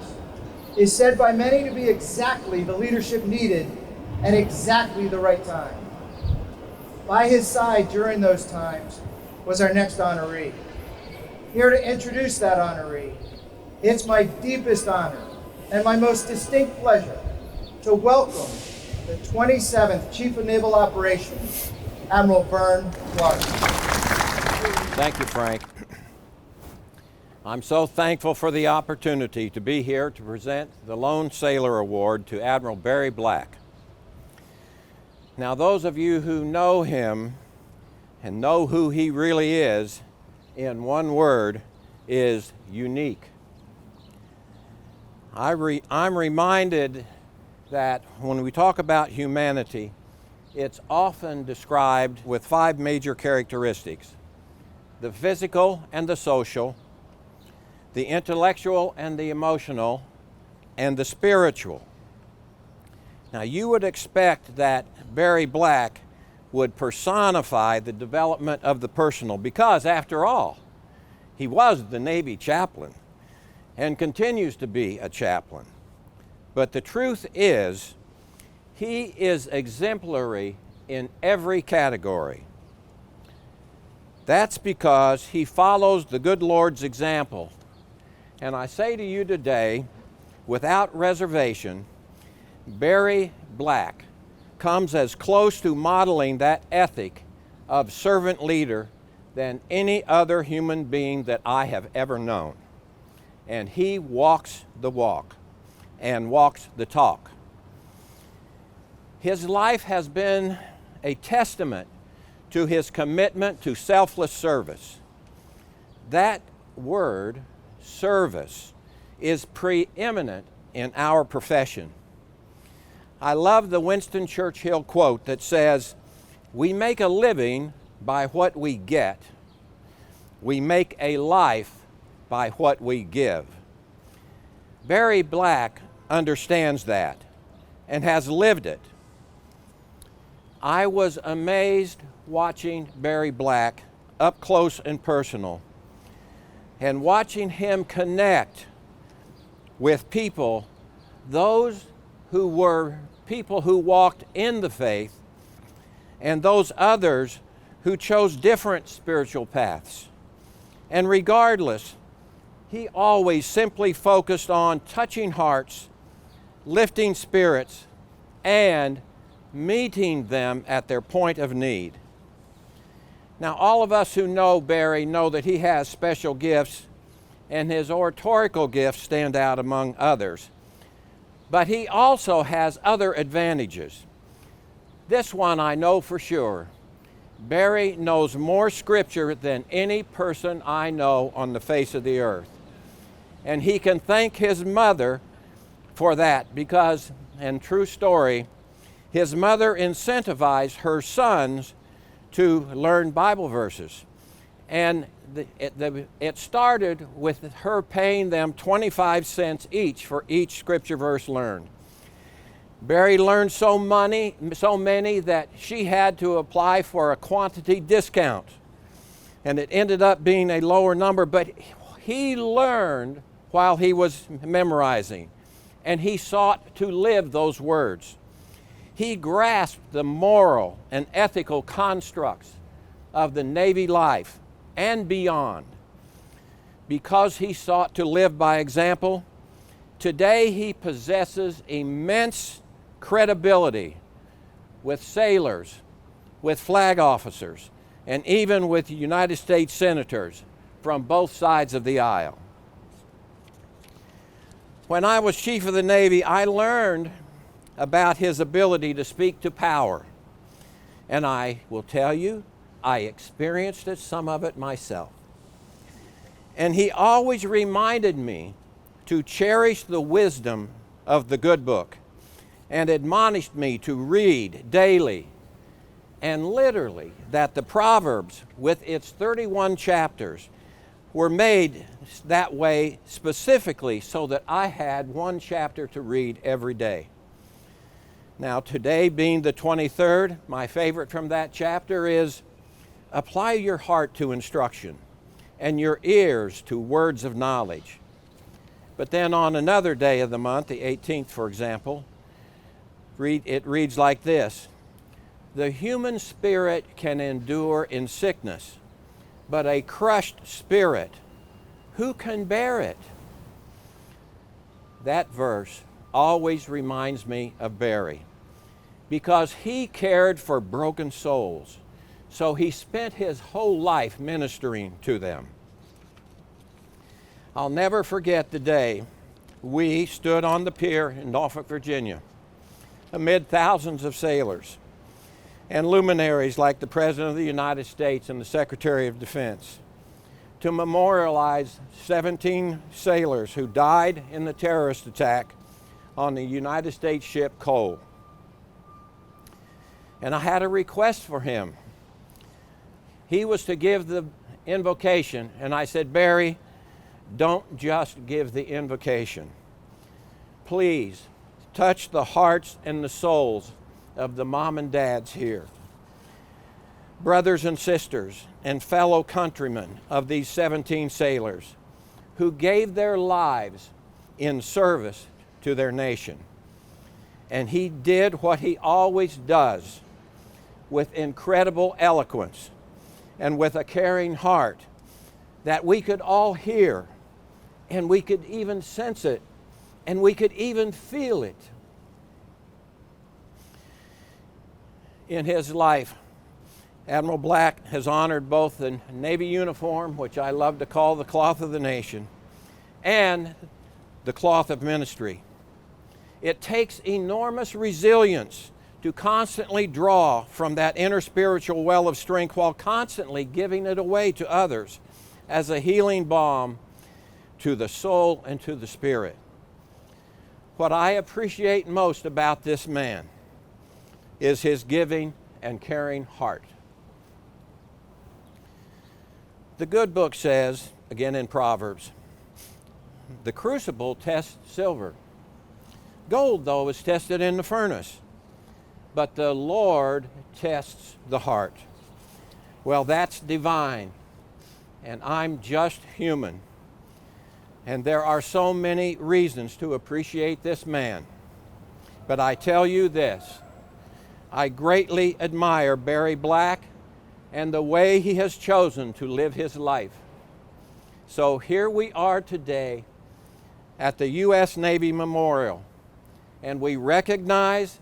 is said by many to be exactly the leadership needed at exactly the right time. By his side during those times was our next honoree. Here to introduce that honoree, it's my deepest honor and my most distinct pleasure to welcome the 27th Chief of Naval Operations, Admiral Vern Clark. Thank you, Frank. I'm so thankful for the opportunity to be here to present the Lone Sailor Award to Admiral Barry Black. Now, those of you who know him and know who he really is, in one word, is unique. I'm reminded that when we talk about humanity, it's often described with 5 major characteristics: the physical and the social, the intellectual and the emotional, and the spiritual. Now, you would expect that Barry Black would personify the development of the personal because, after all, he was the Navy chaplain and continues to be a chaplain. But the truth is, he is exemplary in every category. That's because he follows the good Lord's example And I say to you today, without reservation, Barry Black comes as close to modeling that ethic of servant leader than any other human being that I have ever known. And he walks the walk and walks the talk. His life has been a testament to his commitment to selfless service. That word, service, is preeminent in our profession. I love the Winston Churchill quote that says, "We make a living by what we get. We make a life by what we give." Barry Black understands that and has lived it. I was amazed watching Barry Black up close and personal and watching him connect with people, those who were people who walked in the faith and those others who chose different spiritual paths. And regardless, he always simply focused on touching hearts, lifting spirits, and meeting them at their point of need. Now, all of us who know Barry know that he has special gifts, and his oratorical gifts stand out among others. But he also has other advantages. This one I know for sure. Barry knows more scripture than any person I know on the face of the earth. And he can thank his mother for that because, and true story, his mother incentivized her sons to learn Bible verses. And it started with her paying them 25 cents each for each scripture verse learned. Barry learned so many that she had to apply for a quantity discount. And it ended up being a lower number, but he learned while he was memorizing, and he sought to live those words. He grasped the moral and ethical constructs of the Navy life and beyond. Because he sought to live by example, today he possesses immense credibility with sailors, with flag officers, and even with United States senators from both sides of the aisle. When I was Chief of the Navy, I learned about his ability to speak to power. And I will tell you, I experienced some of it myself. And he always reminded me to cherish the wisdom of the good book and admonished me to read daily and literally that the Proverbs with its 31 chapters were made that way specifically so that I had one chapter to read every day. Now, today being the 23rd, my favorite from that chapter is, apply your heart to instruction and your ears to words of knowledge. But then on another day of the month, the 18th, for example, it reads like this: the human spirit can endure in sickness, but a crushed spirit, who can bear it? That verse always reminds me of Barry, because he cared for broken souls, so he spent his whole life ministering to them. I'll never forget the day we stood on the pier in Norfolk, Virginia, amid thousands of sailors and luminaries like the President of the United States and the Secretary of Defense, to memorialize 17 sailors who died in the terrorist attack on the United States ship Cole. And I had a request for him. He was to give the invocation, and I said, Barry, don't just give the invocation. Please touch the hearts and the souls of the mom and dads here, brothers and sisters and fellow countrymen of these 17 sailors who gave their lives in service to their nation. And he did what he always does with incredible eloquence and with a caring heart that we could all hear and we could even sense it, and we could even feel it. In his life, Admiral Black has honored both the Navy uniform, which I love to call the cloth of the nation, and the cloth of ministry. It takes enormous resilience to constantly draw from that inner spiritual well of strength while constantly giving it away to others as a healing balm to the soul and to the spirit. What I appreciate most about this man is his giving and caring heart. The good book says, again in Proverbs, the crucible tests silver. Gold, though, is tested in the furnace, but the Lord tests the heart. Well, that's divine, and I'm just human. And there are so many reasons to appreciate this man. But I tell you this, I greatly admire Barry Black and the way he has chosen to live his life. So here we are today at the U.S. Navy Memorial, and we recognize,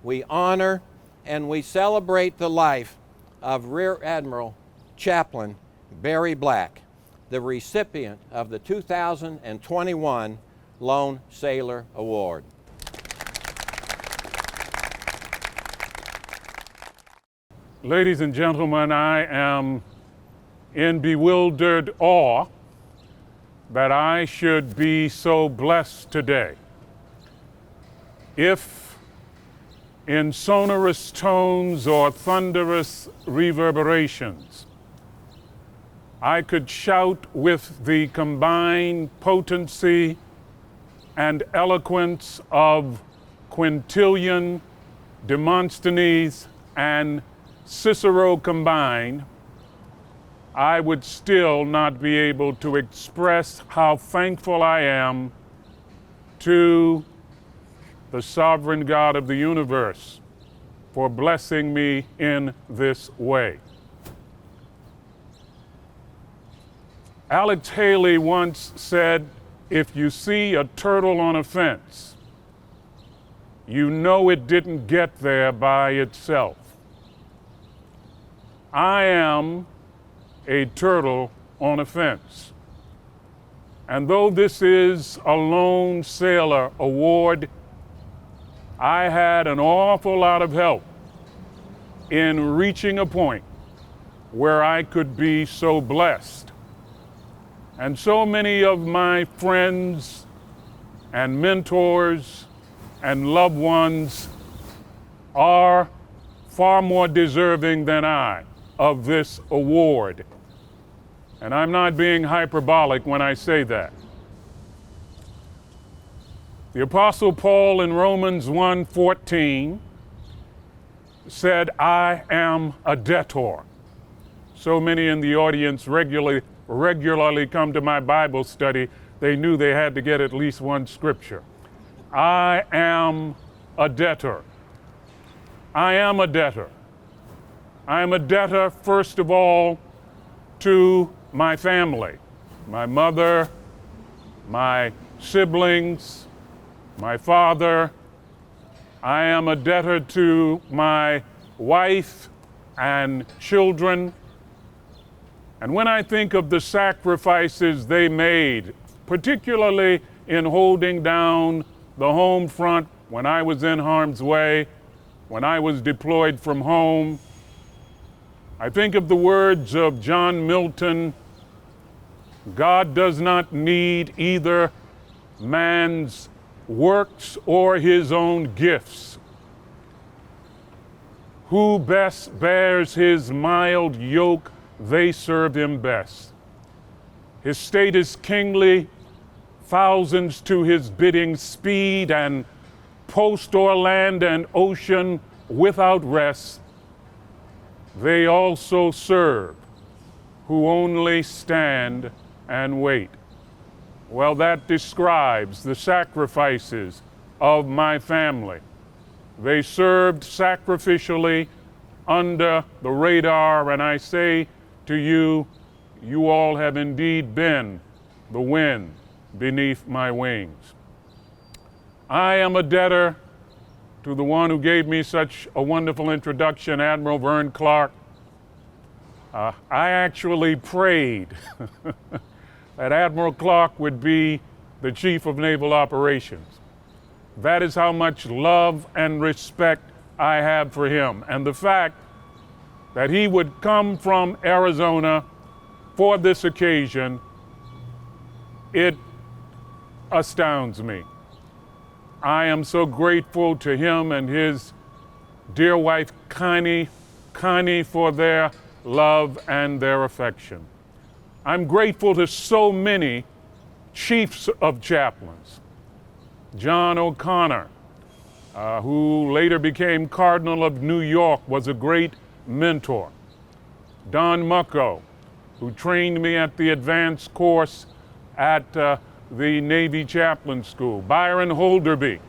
we honor, and we celebrate the life of Rear Admiral Chaplain Barry Black, the recipient of the 2021 Lone Sailor Award. Ladies and gentlemen, I am in bewildered awe that I should be so blessed today. If in sonorous tones or thunderous reverberations, I could shout with the combined potency and eloquence of Quintilian, Demosthenes, and Cicero combined, I would still not be able to express how thankful I am to the sovereign God of the universe for blessing me in this way. Alex Haley once said, if you see a turtle on a fence, you know it didn't get there by itself. I am a turtle on a fence. And though this is a Lone Sailor Award, I had an awful lot of help in reaching a point where I could be so blessed. And so many of my friends and mentors and loved ones are far more deserving than I of this award. And I'm not being hyperbolic when I say that. The Apostle Paul in Romans 1:14 said, I am a debtor. So many in the audience regularly come to my Bible study, they knew they had to get at least one scripture. I am a debtor. I am a debtor. I am a debtor, first of all, to my family, my mother, my siblings, my father. I am a debtor to my wife and children. And when I think of the sacrifices they made, particularly in holding down the home front when I was in harm's way, when I was deployed from home, I think of the words of John Milton, God does not need either man's works or his own gifts. Who best bears his mild yoke, they serve him best. His state is kingly, thousands to his bidding speed, and post o'er land and ocean without rest. They also serve, who only stand and wait. Well, that describes the sacrifices of my family. They served sacrificially under the radar, and I say to you, you all have indeed been the wind beneath my wings. I am a debtor to the one who gave me such a wonderful introduction, Admiral Vern Clark. I actually prayed that Admiral Clark would be the Chief of Naval Operations. That is how much love and respect I have for him. And the fact that he would come from Arizona for this occasion, it astounds me. I am so grateful to him and his dear wife, Connie, for their love and their affection. I'm grateful to so many chiefs of chaplains. John O'Connor, who later became Cardinal of New York, was a great mentor. Don Mucko, who trained me at the advanced course at the Navy Chaplain School. Byron Holderby,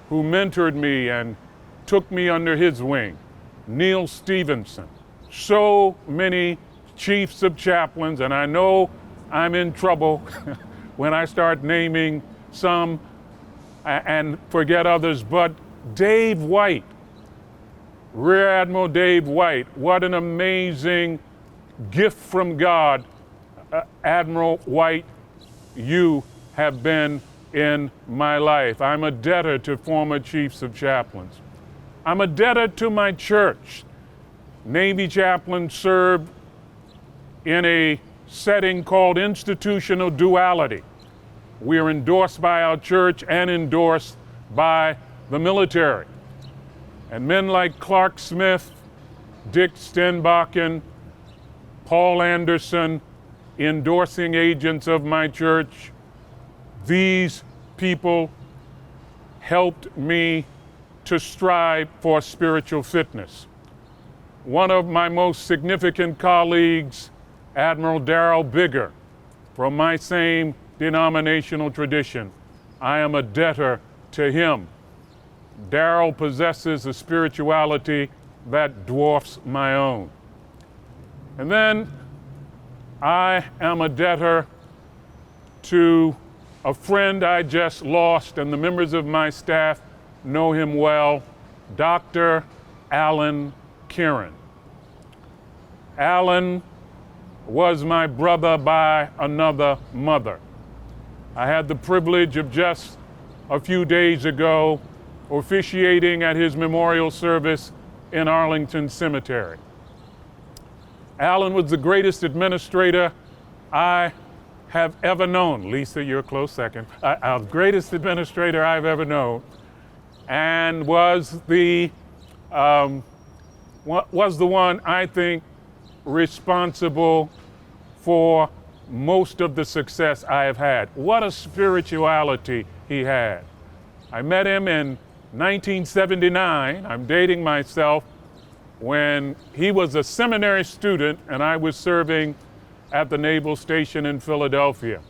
who mentored me and took me under his wing. Neil Stevenson. So many chiefs of chaplains, and I know I'm in trouble when I start naming some and forget others, but Dave White, Rear Admiral Dave White, what an amazing gift from God. Admiral White, you have been in my life. I'm a debtor to former chiefs of chaplains. I'm a debtor to my church. Navy chaplains serve in a setting called institutional duality. We are endorsed by our church and endorsed by the military. And men like Clark Smith, Dick Stenbakken, Paul Anderson, endorsing agents of my church, these people helped me to strive for spiritual fitness. One of my most significant colleagues, Admiral Darrell Bigger, from my same denominational tradition, I am a debtor to him. Darrell possesses a spirituality that dwarfs my own. And then I am a debtor to a friend I just lost, and the members of my staff know him well, Dr. Alan Kieran. Alan was my brother by another mother. I had the privilege of just a few days ago officiating at his memorial service in Arlington Cemetery. Alan was the greatest administrator I have ever known. Lisa, you're a close second. The greatest administrator I've ever known, and was the one, I think, responsible for most of the success I have had. What a spirituality he had. I met him in 1979, I'm dating myself, when he was a seminary student and I was serving at the Naval Station in Philadelphia.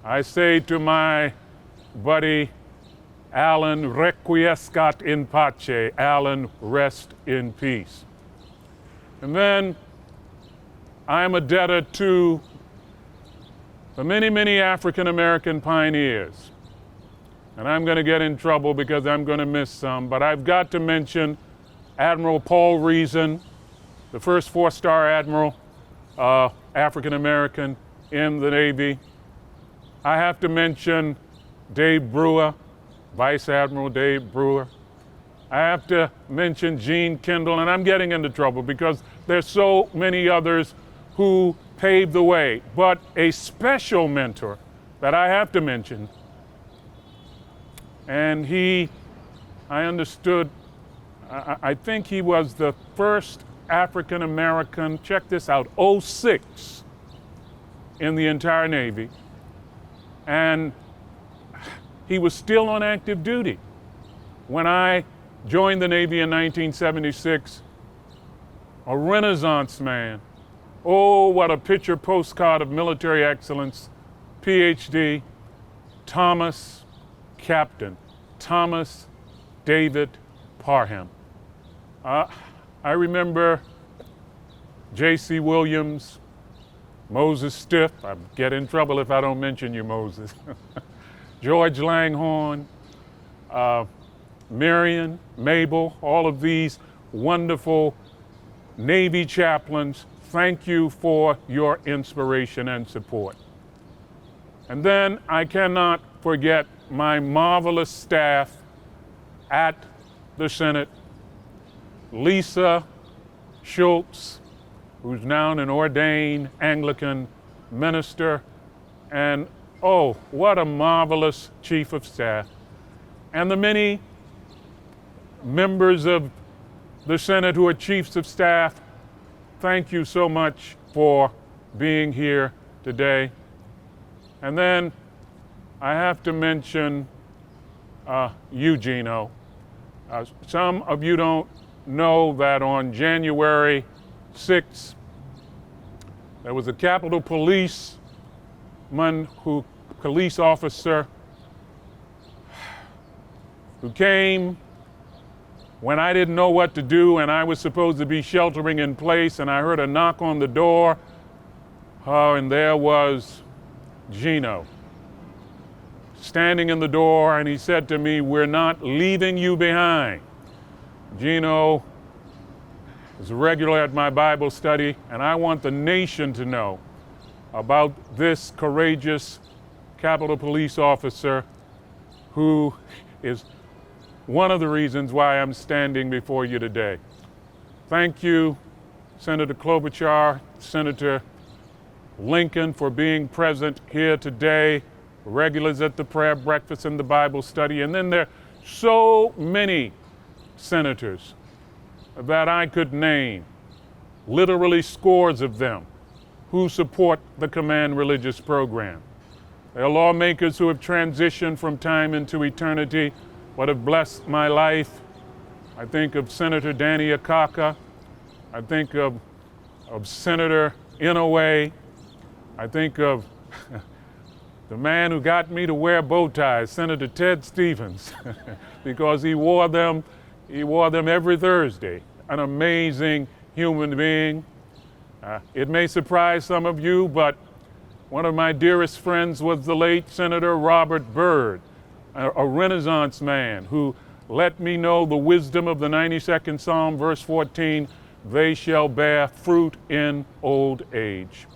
I say to my buddy, Alan, requiescat in pace, Alan, rest in peace. And then I'm a debtor to the many, many African American pioneers. And I'm going to get in trouble because I'm going to miss some, but I've got to mention Admiral Paul Reason, the first four-star admiral, African American in the Navy. I have to mention Dave Brewer, Vice Admiral Dave Brewer. I have to mention Gene Kendall, and I'm getting into trouble because there's so many others who paved the way. But a special mentor that I have to mention, and I understood, I think he was the first African American, check this out, 06 in the entire Navy. And he was still on active duty. When I joined the Navy in 1976, a Renaissance man. Oh, what a picture postcard of military excellence. PhD, Captain Thomas David Parham. I remember J.C. Williams, Moses Stiff, I get in trouble if I don't mention you, Moses. George Langhorne, Marion, Mabel, all of these wonderful Navy chaplains, thank you for your inspiration and support. And then I cannot forget my marvelous staff at the Senate, Lisa Schultz, who's now an ordained Anglican minister, and oh, what a marvelous chief of staff. And the many members of the Senate who are chiefs of staff, thank you so much for being here today. And then I have to mention you, Gino. Some of you don't know that on January 6th, there was a Capitol police officer who came when I didn't know what to do and I was supposed to be sheltering in place, and I heard a knock on the door, and there was Gino standing in the door, and he said to me, "We're not leaving you behind." Gino is regular at my Bible study, and I want the nation to know about this courageous Capitol Police officer who is one of the reasons why I'm standing before you today. Thank you, Senator Klobuchar, Senator Lincoln, for being present here today, regulars at the prayer breakfast and the Bible study. And then there are so many senators that I could name, literally scores of them, who support the Command Religious program. There are lawmakers who have transitioned from time into eternity, but have blessed my life. I think of Senator Danny Akaka. I think of Senator Inouye. I think of the man who got me to wear bow ties, Senator Ted Stevens, because he wore them every Thursday. An amazing human being. It may surprise some of you, but one of my dearest friends was the late Senator Robert Byrd, a Renaissance man who let me know the wisdom of the 92nd Psalm, verse 14, "They shall bear fruit in old age."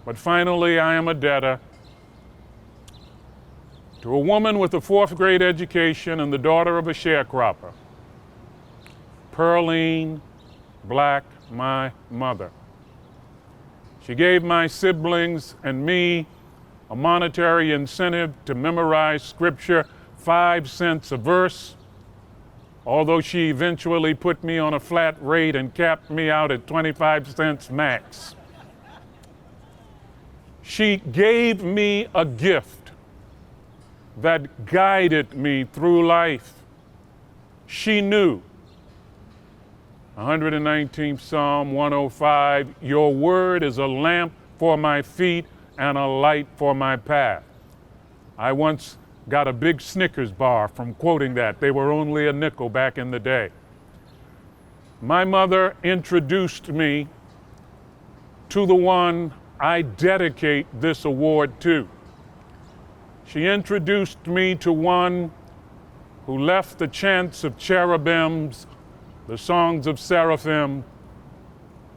But finally, I am a debtor to a woman with a 4th grade education and the daughter of a sharecropper, Pearline Black, my mother. She gave my siblings and me a monetary incentive to memorize scripture, 5 cents a verse, although she eventually put me on a flat rate and capped me out at 25 cents max. She gave me a gift that guided me through life. She knew, 119th Psalm 105, "Your word is a lamp for my feet and a light for my path." I once got a big Snickers bar from quoting that. They were only a nickel back in the day. My mother introduced me to the one I dedicate this award to. She introduced me to one who left the chants of cherubims, the songs of seraphim.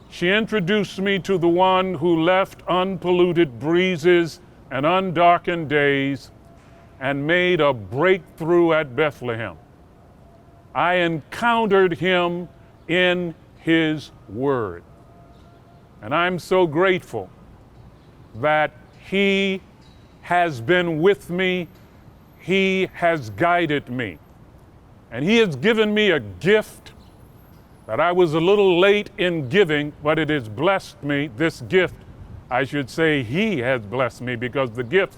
She introduced me to the one who left unpolluted breezes and undarkened days and made a breakthrough at Bethlehem. I encountered him in his word. And I'm so grateful that he has been with me, he has guided me, and he has given me a gift that I was a little late in giving, but it has blessed me. This gift, I should say, he has blessed me, because the gift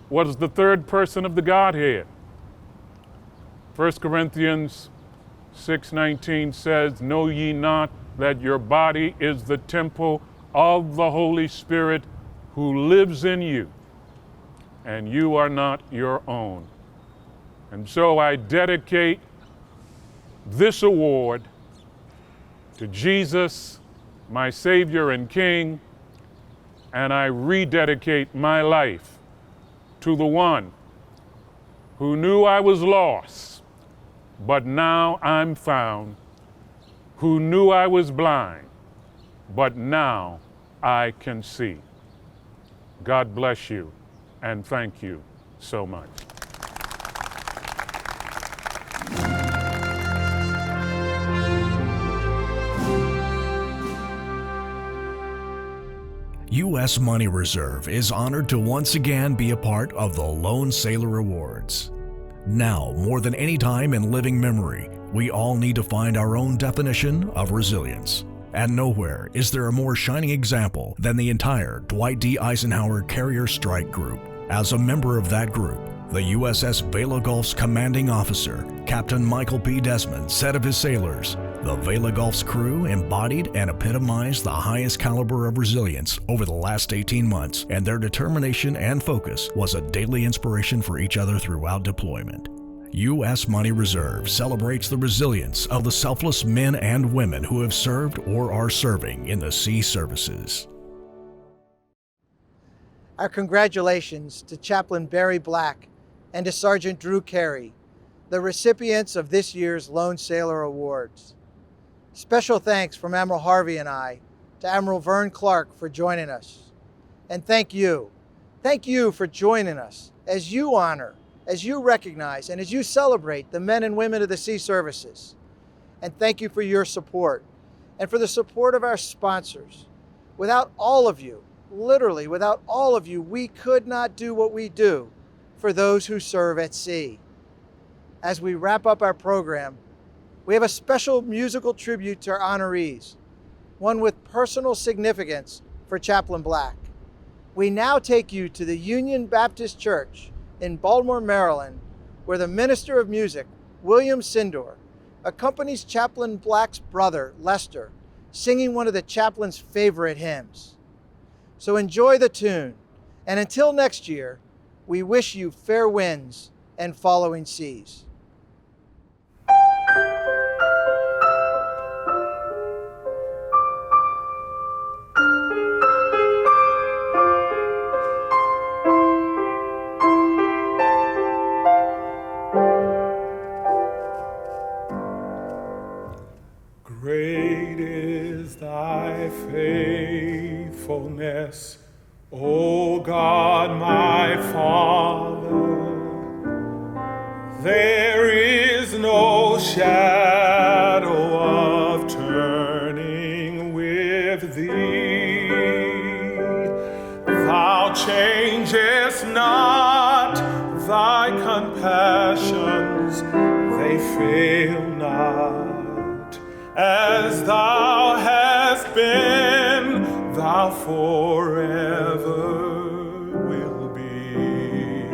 was the third person of the Godhead. 1 Corinthians 6:19 says, "Know ye not that your body is the temple of the Holy Spirit who lives in you, and you are not your own." And so I dedicate this award to Jesus, my Savior and King, and I rededicate my life to the one who knew I was lost, but now I'm found, who knew I was blind, but now I can see. God bless you, and thank you so much. U.S. Money Reserve is honored to once again be a part of the Lone Sailor Awards. Now, more than any time in living memory, we all need to find our own definition of resilience. And nowhere is there a more shining example than the entire Dwight D. Eisenhower Carrier Strike Group. As a member of that group, the USS Vela Gulf's commanding officer, Captain Michael P. Desmond, said of his sailors, "The Vela Gulf's crew embodied and epitomized the highest caliber of resilience over the last 18 months, and their determination and focus was a daily inspiration for each other throughout deployment." U.S. Money Reserve celebrates the resilience of the selfless men and women who have served or are serving in the sea services. Our congratulations to Chaplain Barry Black and to Sergeant Drew Carey, the recipients of this year's Lone Sailor Awards. Special thanks from Admiral Harvey and I to Admiral Vern Clark for joining us. And thank you for joining us as you honor, as you recognize, and as you celebrate the men and women of the sea services. And thank you for your support and for the support of our sponsors. Without all of you, literally without all of you, we could not do what we do for those who serve at sea. As we wrap up our program, we have a special musical tribute to our honorees, one with personal significance for Chaplain Black. We now take you to the Union Baptist Church in Baltimore, Maryland, where the minister of music, William Sindor, accompanies Chaplain Black's brother, Lester, singing one of the chaplain's favorite hymns. So enjoy the tune, and until next year, we wish you fair winds and following seas. Great is thy faithfulness, O God my Father. There is no shadow of turning with thee. Thou changest not, thy compassions, they fail not. As thou hast been, thou forever will be.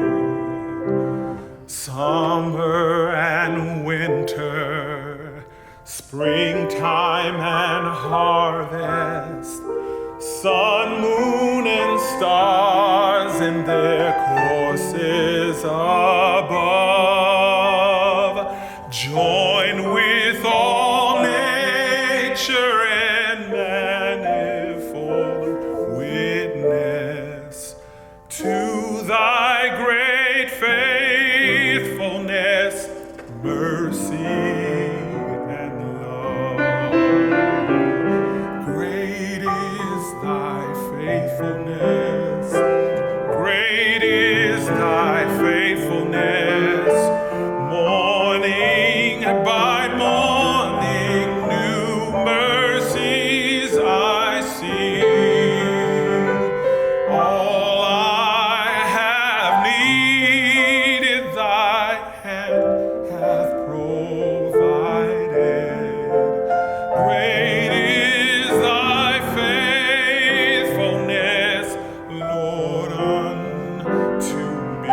Summer and winter, springtime and harvest, sun, moon, and stars in their courses above, join with all nature and manifold witness to thy great faithfulness, mercy, and love. Great is thy faithfulness, great is thy faithfulness, morning by morning new mercies I see. All I have needed thy hand hath provided. Great is thy faithfulness, Lord, unto me.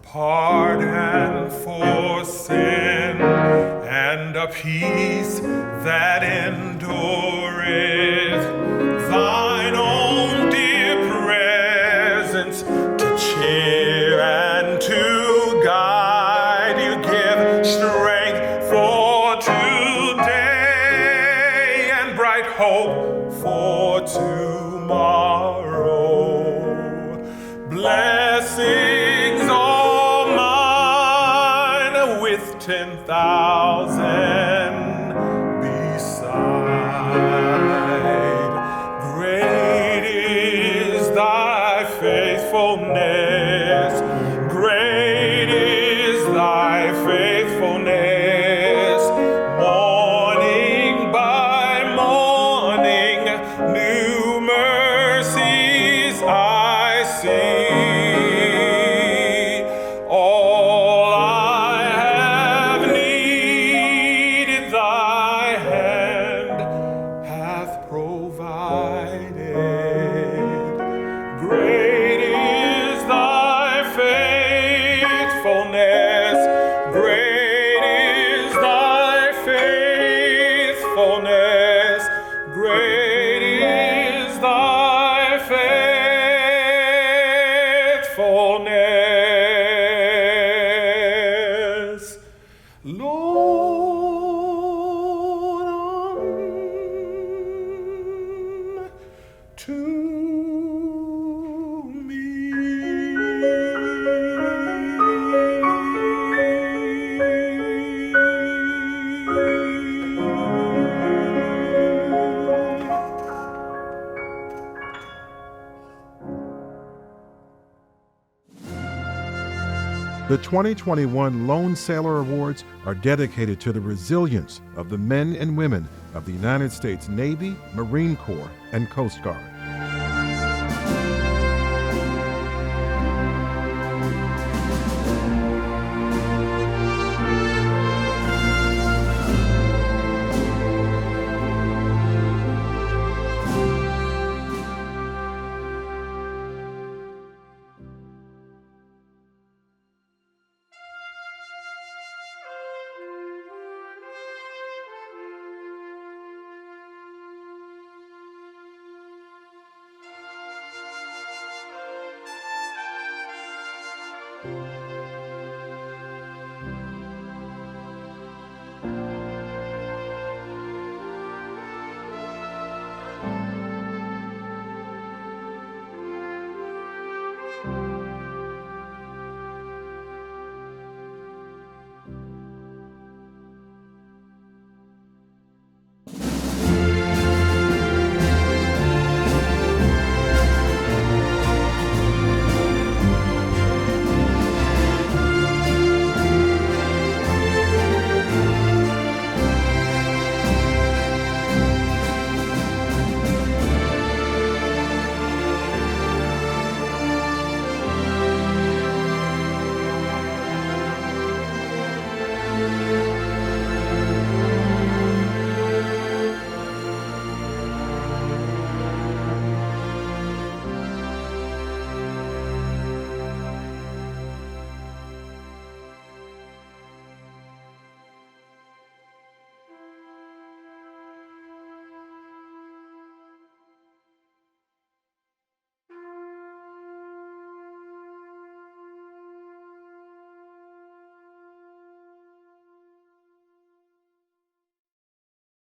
Pardon for sin and a peace that endureth, thine own dear 10,000 beside. Great is thy faithfulness. Great is thy faithfulness. Morning by morning, new mercies I see. All I have needed, thy hand hath provided. Great is thy faithfulness. Great is thy faithfulness. Great is thy faithfulness. Lord, unto The 2021 Lone Sailor Awards are dedicated to the resilience of the men and women of the United States Navy, Marine Corps, and Coast Guard.